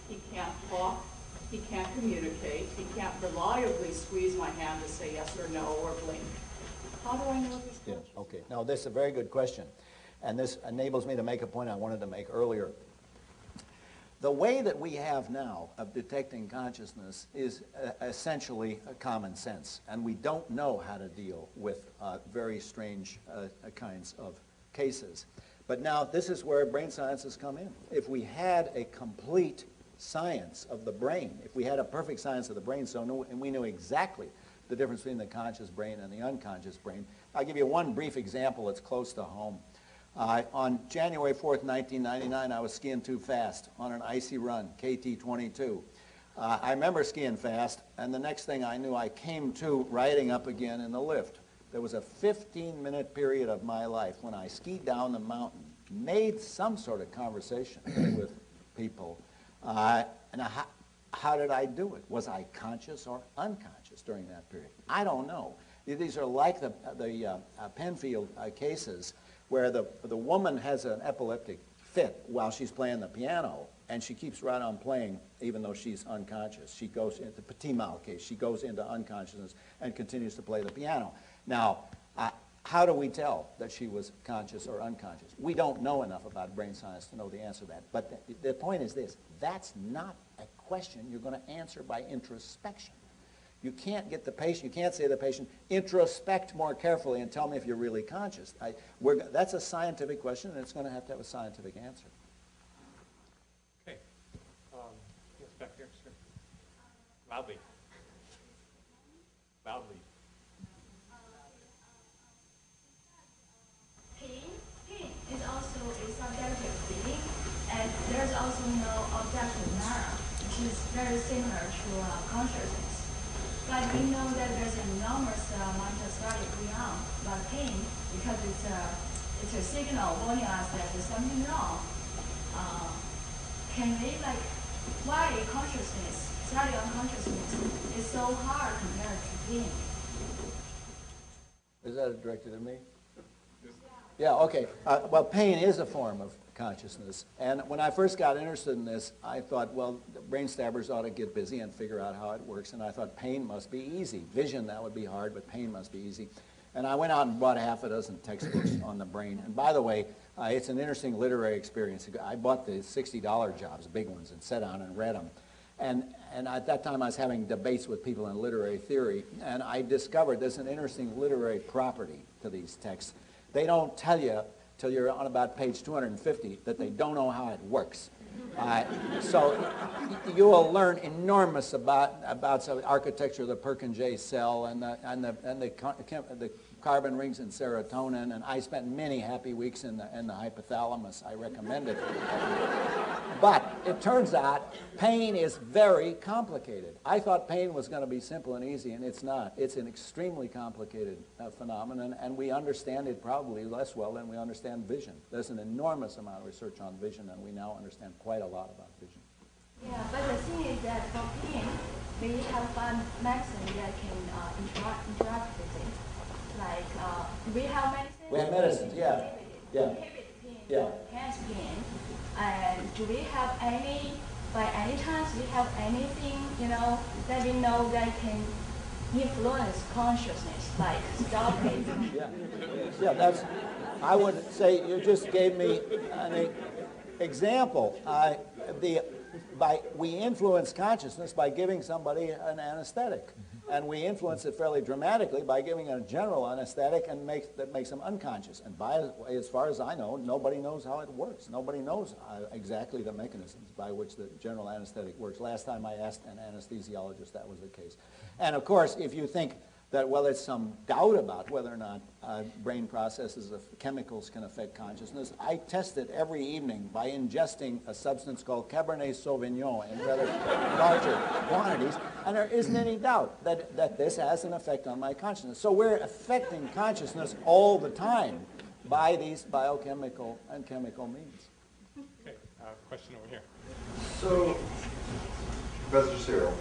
He can't talk. He can't communicate. He can't reliably squeeze my hand to say yes or no or blink. How do I know if he's conscious? Yeah, okay. Now, this is a very good question. And this enables me to make a point I wanted to make earlier. The way that we have now of detecting consciousness is essentially common sense, and we don't know how to deal with very strange kinds of cases. But now this is where brain sciences come in. If we had a complete science of the brain, if we had a perfect science of the brain, and we knew exactly the difference between the conscious brain and the unconscious brain, I'll give you one brief example that's close to home. On January 4th, 1999, I was skiing too fast on an icy run, KT22. I remember skiing fast, and the next thing I knew, I came to riding up again in the lift. There was a 15-minute period of my life when I skied down the mountain, made some sort of conversation with people. And how did I do it? Was I conscious or unconscious during that period? I don't know. These are like the Penfield cases, where the woman has an epileptic fit while she's playing the piano, and she keeps right on playing even though she's unconscious. She goes into the petit mal case. She goes into unconsciousness and continues to play the piano. Now, how do we tell that she was conscious or unconscious? We don't know enough about brain science to know the answer to that. But the point is this. That's not a question you're going to answer by introspection. You can't get the patient, you can't say to the patient, introspect more carefully and tell me if you're really conscious. That's a scientific question, and it's going to have a scientific answer. Okay. Yes, back here, sir. Loudly. Loudly. Pain is also a subjective feeling, and there's also no objective matter, which is very similar to consciousness. But we know that there's enormous amount of study going on about pain because it's a signal warning us that there's something wrong. Can we why consciousness, study on consciousness is so hard compared to pain? Is that directed at me? Yeah, okay. Well, pain is a form of consciousness. And when I first got interested in this, I thought, well, the brain stabbers ought to get busy and figure out how it works. And I thought pain must be easy. Vision, that would be hard, but pain must be easy. And I went out and bought half a dozen textbooks on the brain. And by the way, it's an interesting literary experience. I bought the $60 jobs, big ones, and sat down and read them. And at that time, I was having debates with people in literary theory. And I discovered there's an interesting literary property to these texts. They don't tell you till you're on about page 250 that they don't know how it works. So you will learn enormous about the architecture of the Purkinje cell and the carbon rings in serotonin, and I spent many happy weeks in the hypothalamus. I recommend it. But it turns out pain is very complicated. I thought pain was going to be simple and easy, and it's not. It's an extremely complicated phenomenon, and we understand it probably less well than we understand vision. There's an enormous amount of research on vision, and we now understand quite a lot about vision. Yeah, but the thing is that for pain, we have found medicine that can interact with it. Like, we have medicine. We have medicine, yeah. Inhibit pain, Yeah. enhance pain. And do we have by any chance, we have anything, that we know that can influence consciousness, like stop it? Yeah, I would say you just gave me an example. We influence consciousness by giving somebody an anesthetic. And we influence it fairly dramatically by giving a general anesthetic that makes them unconscious. And as far as I know, nobody knows how it works. Nobody knows exactly the mechanisms by which the general anesthetic works. Last time I asked an anesthesiologist, that was the case. And of course, if you think that, well, there's some doubt about whether or not brain processes of chemicals can affect consciousness, I test it every evening by ingesting a substance called Cabernet Sauvignon in rather larger quantities, and there isn't any doubt that this has an effect on my consciousness. So we're affecting consciousness all the time by these biochemical and chemical means. Okay, question over here. So, Professor Searle,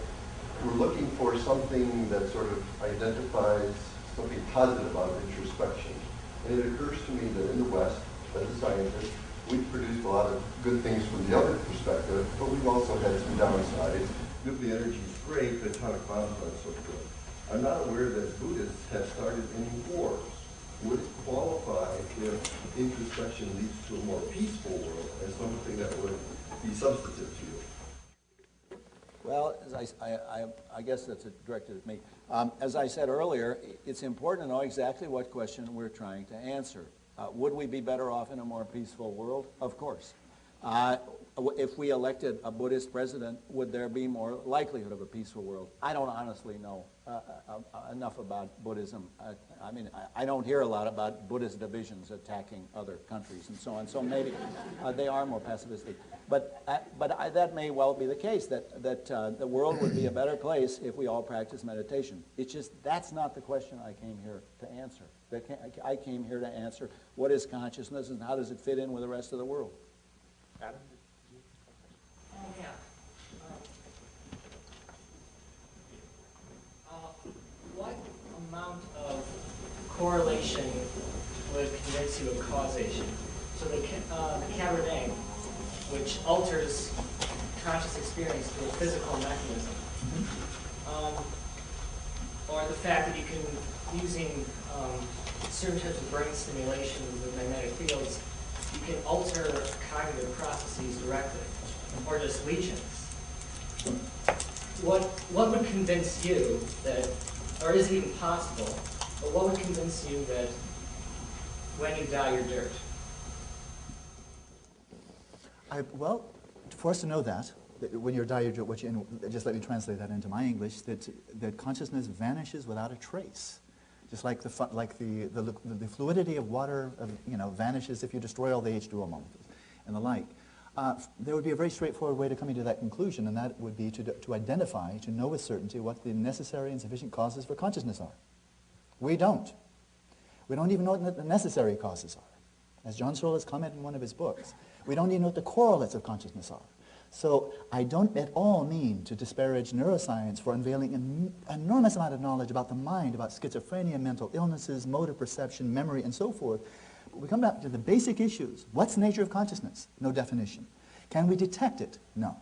we're looking for something that sort of identifies something positive about introspection. And it occurs to me that in the West, as a scientist, we've produced a lot of good things from the other perspective, but we've also had some downsides. Nuclear energy is great, but atomic bombs aren't so good. I'm not aware that Buddhists have started any wars. Would it qualify if introspection leads to a more peaceful world as something that would be substantive to you? Well, as I guess that's directed at me. As I said earlier, it's important to know exactly what question we're trying to answer. Would we be better off in a more peaceful world? Of course. If we elected a Buddhist president, would there be more likelihood of a peaceful world? I don't honestly know enough about Buddhism. I don't hear a lot about Buddhist divisions attacking other countries and so on. So maybe they are more pacifistic. But that may well be the case, that the world would be a better place if we all practice meditation. It's just that's not the question I came here to answer. I came here to answer what is consciousness and how does it fit in with the rest of the world. Adam? Yeah. What amount of correlation would convince you of causation? So the Cabernet, which alters conscious experience through a physical mechanism, or the fact that you can, using certain types of brain stimulation with magnetic fields, you can alter cognitive processes directly, or just lesions. What would convince you that, or is it even possible, but what would convince you that when you die you're dirt? Well, for us to know that when you're dying, just let me translate that into my English, that consciousness vanishes without a trace. Just like the fluidity of water, vanishes if you destroy all the H2O molecules and the like. There would be a very straightforward way to coming to that conclusion, and that would be to identify, to know with certainty what the necessary and sufficient causes for consciousness are. We don't. We don't even know what the necessary causes are. As John Searle has commented in one of his books, we don't even know what the correlates of consciousness are. So I don't at all mean to disparage neuroscience for unveiling an enormous amount of knowledge about the mind, about schizophrenia, mental illnesses, motor perception, memory, and so forth. But we come back to the basic issues. What's the nature of consciousness? No definition. Can we detect it? No.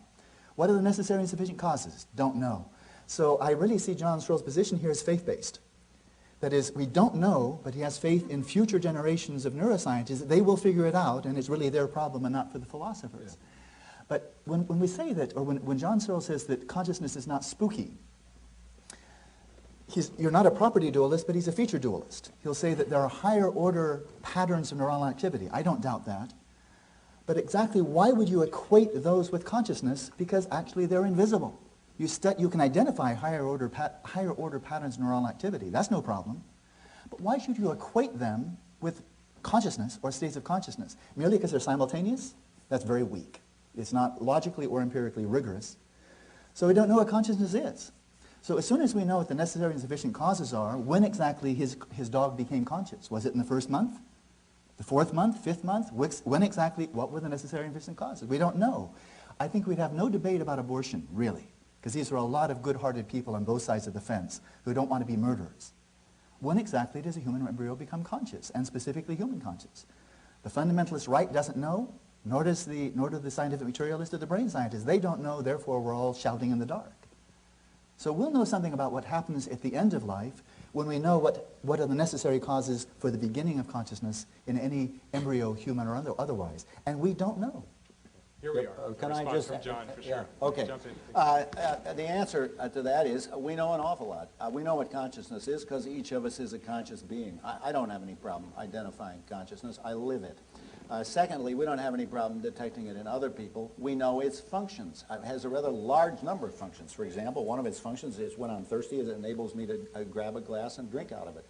What are the necessary and sufficient causes? Don't know. So I really see John Searle's position here as faith-based. That is, we don't know, but he has faith in future generations of neuroscientists that they will figure it out, and it's really their problem and not for the philosophers. Yeah. But when we say that, or when John Searle says that consciousness is not spooky, you're not a property dualist, but he's a feature dualist. He'll say that there are higher order patterns of neuronal activity. I don't doubt that. But exactly why would you equate those with consciousness? Because actually they're invisible. You can identify higher order patterns of neuronal activity. That's no problem. But why should you equate them with consciousness or states of consciousness? Merely because they're simultaneous? That's very weak. It's not logically or empirically rigorous. So we don't know what consciousness is. So as soon as we know what the necessary and sufficient causes are, when exactly his dog became conscious? Was it in the first month? The fourth month? Fifth month? When exactly? What were the necessary and sufficient causes? We don't know. I think we'd have no debate about abortion, really, because these are a lot of good-hearted people on both sides of the fence who don't want to be murderers. When exactly does a human embryo become conscious, and specifically human conscious? The fundamentalist right doesn't know, nor do the scientific materialist or the brain scientists. They don't know, therefore we're all shouting in the dark. So we'll know something about what happens at the end of life when we know what are the necessary causes for the beginning of consciousness in any embryo, human or otherwise. And we don't know. Here we are. Can A I response just... from John, for Yeah, sure. okay. Jump in. The answer to that is we know an awful lot. We know what consciousness is because each of us is a conscious being. I don't have any problem identifying consciousness. I live it. Secondly, we don't have any problem detecting it in other people. We know its functions. It has a rather large number of functions. For example, one of its functions is when I'm thirsty, it enables me to grab a glass and drink out of it.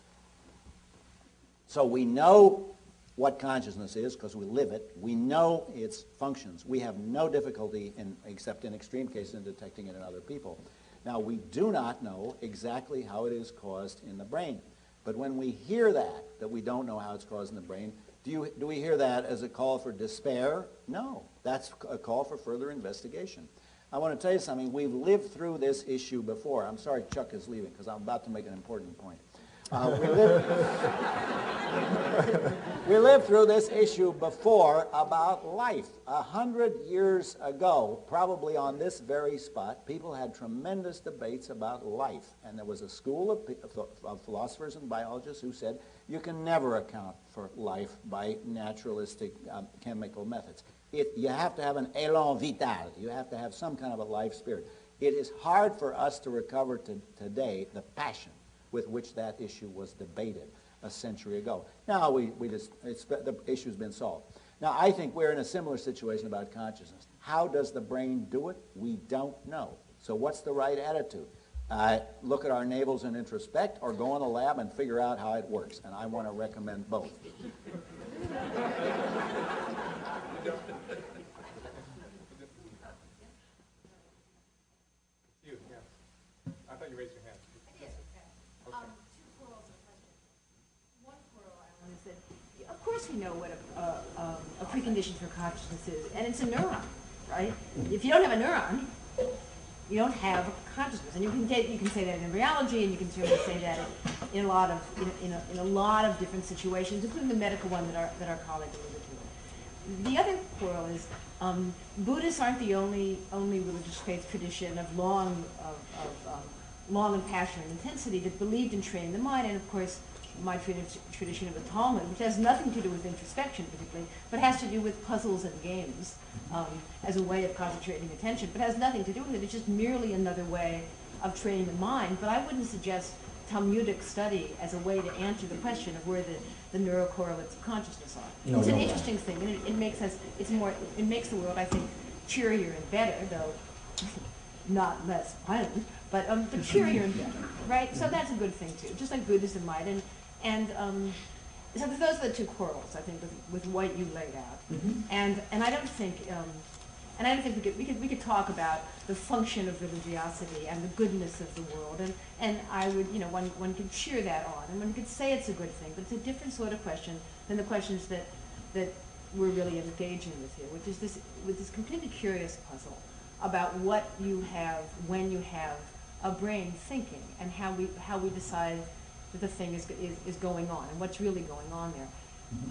So we know what consciousness is because we live it. We know its functions. We have no difficulty, except in extreme cases, in detecting it in other people. Now, we do not know exactly how it is caused in the brain. But when we hear that we don't know how it's caused in the brain, do we hear that as a call for despair? No. That's a call for further investigation. I want to tell you something. We've lived through this issue before. I'm sorry Chuck is leaving because I'm about to make an important point. We lived through this issue before about life. 100 years ago, probably on this very spot, people had tremendous debates about life. And there was a school of philosophers and biologists who said you can never account for life by naturalistic chemical methods. You have to have an élan vital. You have to have some kind of a life spirit. It is hard for us to recover today the passion with which that issue was debated a century ago. Now the issue's been solved. Now I think we're in a similar situation about consciousness. How does the brain do it? We don't know. So what's the right attitude? Look at our navels and introspect, or go in a lab and figure out how it works. And I want to recommend both. You, yes. I thought you raised your hand. Of course we know what a precondition for consciousness is, and it's a neuron, right? If you don't have a neuron, you don't have consciousness, and you can say that in embryology, and you can certainly say that in a lot of different situations, including the medical one that our colleague alluded to. The other quarrel is Buddhists aren't the only religious faith tradition of long and passionate intensity that believed in training the mind, and of course my tradition of the Talmud, which has nothing to do with introspection particularly, but has to do with puzzles and games as a way of concentrating attention, but has nothing to do with it. It's just merely another way of training the mind. But I wouldn't suggest Talmudic study as a way to answer the question of where the neurocorrelates of consciousness are. It's an interesting thing, and it makes us, it makes the world, I think, cheerier and better, though not less violent, but cheerier and better, right? So that's a good thing too, just like Buddhism might. And so those are the two quarrels, I think, with what you laid out. And I don't think we could talk about the function of religiosity and the goodness of the world, and I would, one could cheer that on, and one could say it's a good thing, but it's a different sort of question than the questions that we're really engaging with here, which is this completely curious puzzle about what you have when you have a brain thinking, and how we decide that the thing is going on, and what's really going on there.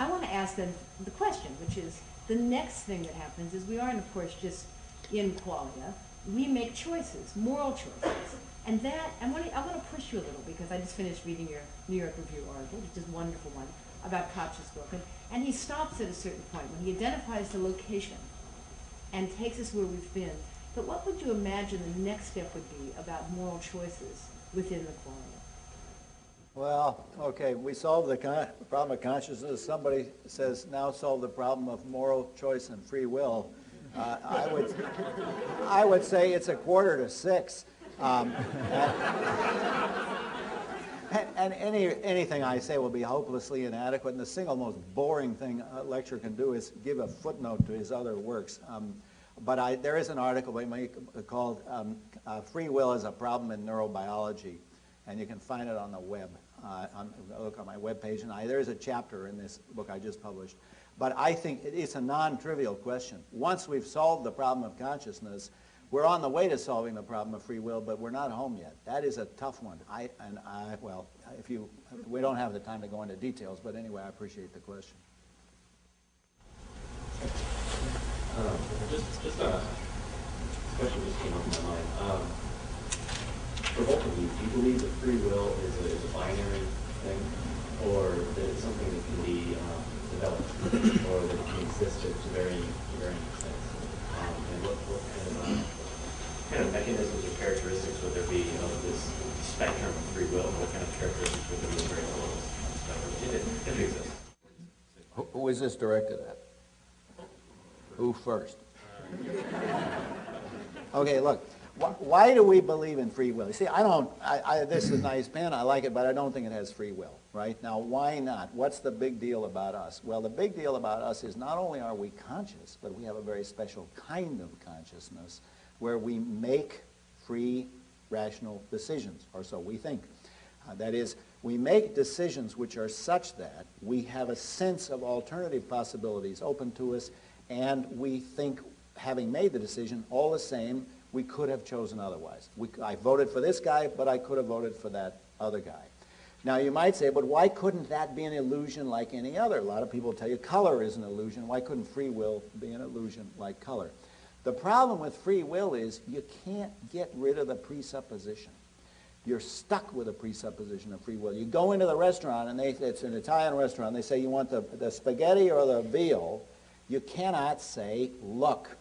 I want to ask then the question, which is, the next thing that happens is we aren't, of course, just in qualia. We make choices, moral choices. And that, I want to push you a little, because I just finished reading your New York Review article, which is a wonderful one, about Koch's book. And he stops at a certain point when he identifies the location and takes us where we've been. But what would you imagine the next step would be about moral choices within the qualia? Well, okay, we solved the problem of consciousness. Somebody says, now solve the problem of moral choice and free will. I would say it's 5:45. And anything I say will be hopelessly inadequate. And the single most boring thing a lecturer can do is give a footnote to his other works. But there is an article by me called Free Will is a Problem in Neurobiology. And you can find it on the web. Look on my webpage, and there is a chapter in this book I just published. But I think it's a non-trivial question. Once we've solved the problem of consciousness, we're on the way to solving the problem of free will, but we're not home yet. That is a tough one. Well, we don't have the time to go into details, but anyway, I appreciate the question. Just a question just came up in my mind. For both of you, do you believe that free will is a binary thing, or that it's something that can be developed, or that can exist to varying extents? And what kind of mechanisms or characteristics would there be of this spectrum of free will? What kind of characteristics would there be very below this spectrum if it exists? Who is this directed at? Who first? Okay, look. Why do we believe in free will? You see, this is a nice pen, I like it, but I don't think it has free will, right? Now, why not? What's the big deal about us? Well, the big deal about us is not only are we conscious, but we have a very special kind of consciousness where we make free, rational decisions, or so we think. That is, we make decisions which are such that we have a sense of alternative possibilities open to us, and we think, having made the decision, all the same, we could have chosen otherwise. I voted for this guy, but I could have voted for that other guy. Now, you might say, but why couldn't that be an illusion like any other? A lot of people tell you color is an illusion. Why couldn't free will be an illusion like color? The problem with free will is you can't get rid of the presupposition. You're stuck with a presupposition of free will. You go into the restaurant, and it's an Italian restaurant. They say you want the spaghetti or the veal. You cannot say, look,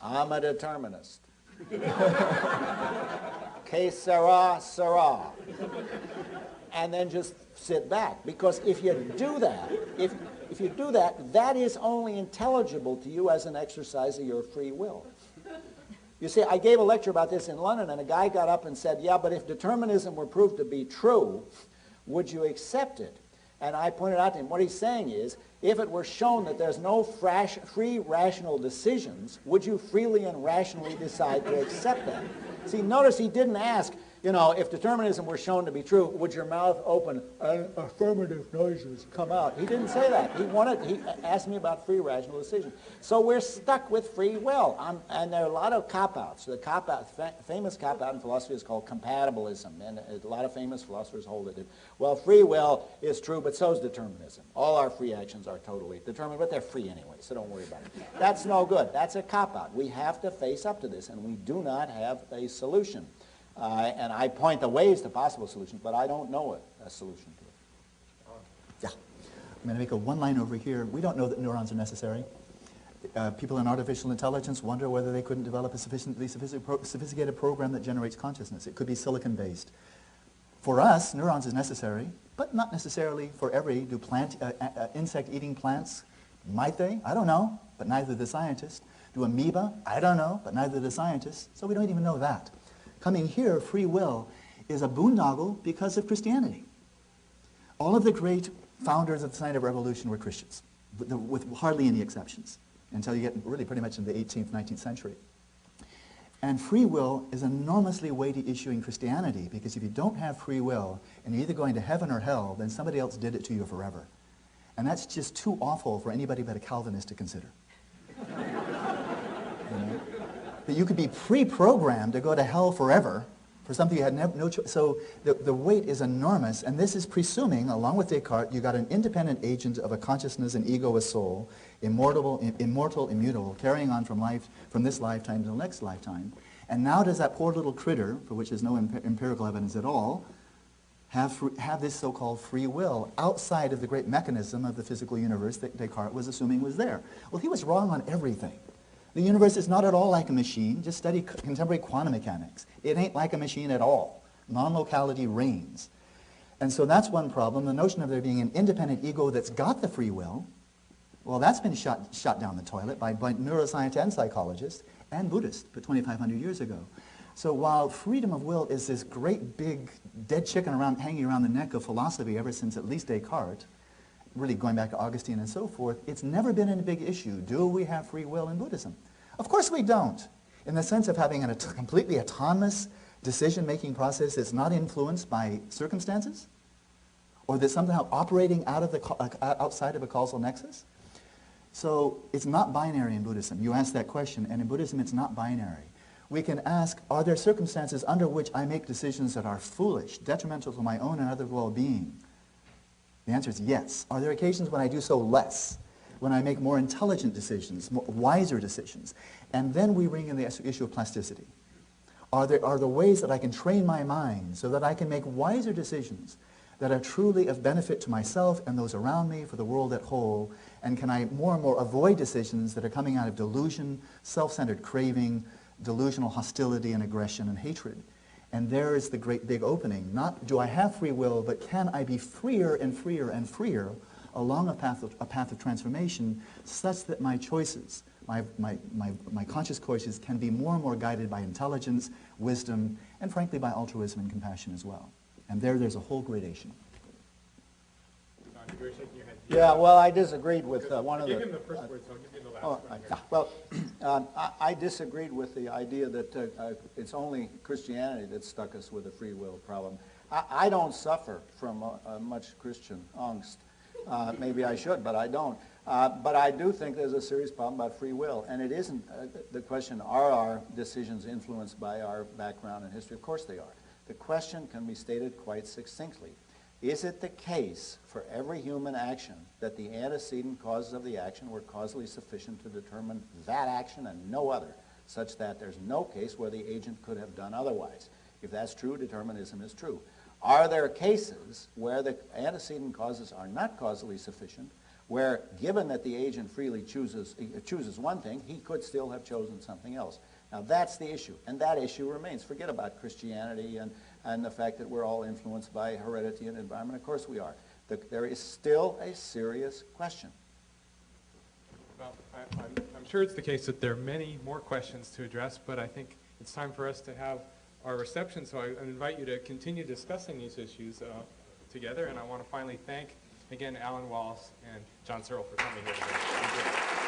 I'm a determinist. Que sera, sera. And then just sit back. Because if you do that, if you do that, that is only intelligible to you as an exercise of your free will. You see, I gave a lecture about this in London, and a guy got up and said, yeah, but if determinism were proved to be true, would you accept it? And I pointed out to him, what he's saying is, if it were shown that there's no free rational decisions, would you freely and rationally decide to accept that? See, notice he didn't ask, if determinism were shown to be true, would your mouth open and affirmative noises come out? He didn't say that. He asked me about free rational decision. So we're stuck with free will. And there are a lot of cop-outs. The famous cop-out in philosophy is called compatibilism. And a lot of famous philosophers hold it. Well, free will is true, but so is determinism. All our free actions are totally determined, but they're free anyway, so don't worry about it. That's no good. That's a cop-out. We have to face up to this, and we do not have a solution. And I point the ways to possible solutions, but I don't know a solution to it. Yeah. I'm going to make a one line over here. We don't know that neurons are necessary. People in artificial intelligence wonder whether they couldn't develop a sufficiently sophisticated program that generates consciousness. It could be silicon-based. For us, neurons is necessary, but not necessarily for every. Do insect-eating plants? Might they? I don't know, but neither do scientists. Do amoeba? I don't know, but neither do scientists. So we don't even know that. Coming here, free will is a boondoggle because of Christianity. All of the great founders of the scientific revolution were Christians, with hardly any exceptions, until you get really pretty much in the 18th, 19th century. And free will is an enormously weighty issue in Christianity, because if you don't have free will, and you're either going to heaven or hell, then somebody else did it to you forever. And that's just too awful for anybody but a Calvinist to consider. That you could be pre-programmed to go to hell forever for something you had no choice. So the weight is enormous, and this is presuming, along with Descartes, you got an independent agent of a consciousness, an ego, a soul, immortal, immutable, carrying on from this lifetime to the next lifetime. And now does that poor little critter, for which there's no empirical evidence at all, have this so-called free will outside of the great mechanism of the physical universe that Descartes was assuming was there? Well, he was wrong on everything. The universe is not at all like a machine. Just study contemporary quantum mechanics. It ain't like a machine at all. Non-locality reigns. And so that's one problem. The notion of there being an independent ego that's got the free will, well, that's been shot down the toilet by neuroscientists and psychologists and Buddhists, but 2,500 years ago. So while freedom of will is this great big dead chicken hanging around the neck of philosophy ever since at least Descartes, really going back to Augustine and so forth, it's never been a big issue. Do we have free will in Buddhism? Of course we don't. In the sense of having a completely autonomous decision-making process that's not influenced by circumstances, or that's somehow operating outside of a causal nexus. So it's not binary in Buddhism. You asked that question, and in Buddhism it's not binary. We can ask, are there circumstances under which I make decisions that are foolish, detrimental to my own and other well-being? The answer is yes. Are there occasions when I do so less, when I make more intelligent decisions, wiser decisions? And then we bring in the issue of plasticity. Are there ways that I can train my mind so that I can make wiser decisions that are truly of benefit to myself and those around me, for the world at whole? And can I more and more avoid decisions that are coming out of delusion, self-centered craving, delusional hostility and aggression and hatred? And there is the great big opening. Not do I have free will, but can I be freer and freer and freer along a path of transformation, such that my choices, my conscious choices, can be more and more guided by intelligence, wisdom, and frankly by altruism and compassion as well. And there's a whole gradation. You're shaking your head. Yeah, well, I disagreed with one of the... Give him the first word, so I'll give you the last one. Here. Well, I disagreed with the idea that it's only Christianity that stuck us with a free will problem. I don't suffer from much Christian angst. Maybe I should, but I don't. But I do think there's a serious problem about free will. And it isn't the question, are our decisions influenced by our background and history? Of course they are. The question can be stated quite succinctly. Is it the case for every human action that the antecedent causes of the action were causally sufficient to determine that action and no other, such that there's no case where the agent could have done otherwise? If that's true, determinism is true. Are there cases where the antecedent causes are not causally sufficient, where given that the agent freely chooses one thing, he could still have chosen something else? Now that's the issue, and that issue remains. Forget about Christianity and the fact that we're all influenced by heredity and environment. Of course we are. There is still a serious question. Well, I'm sure it's the case that there are many more questions to address, but I think it's time for us to have our reception, so I invite you to continue discussing these issues together, and I want to finally thank, again, Alan Wallace and John Searle for coming here today. Thank you.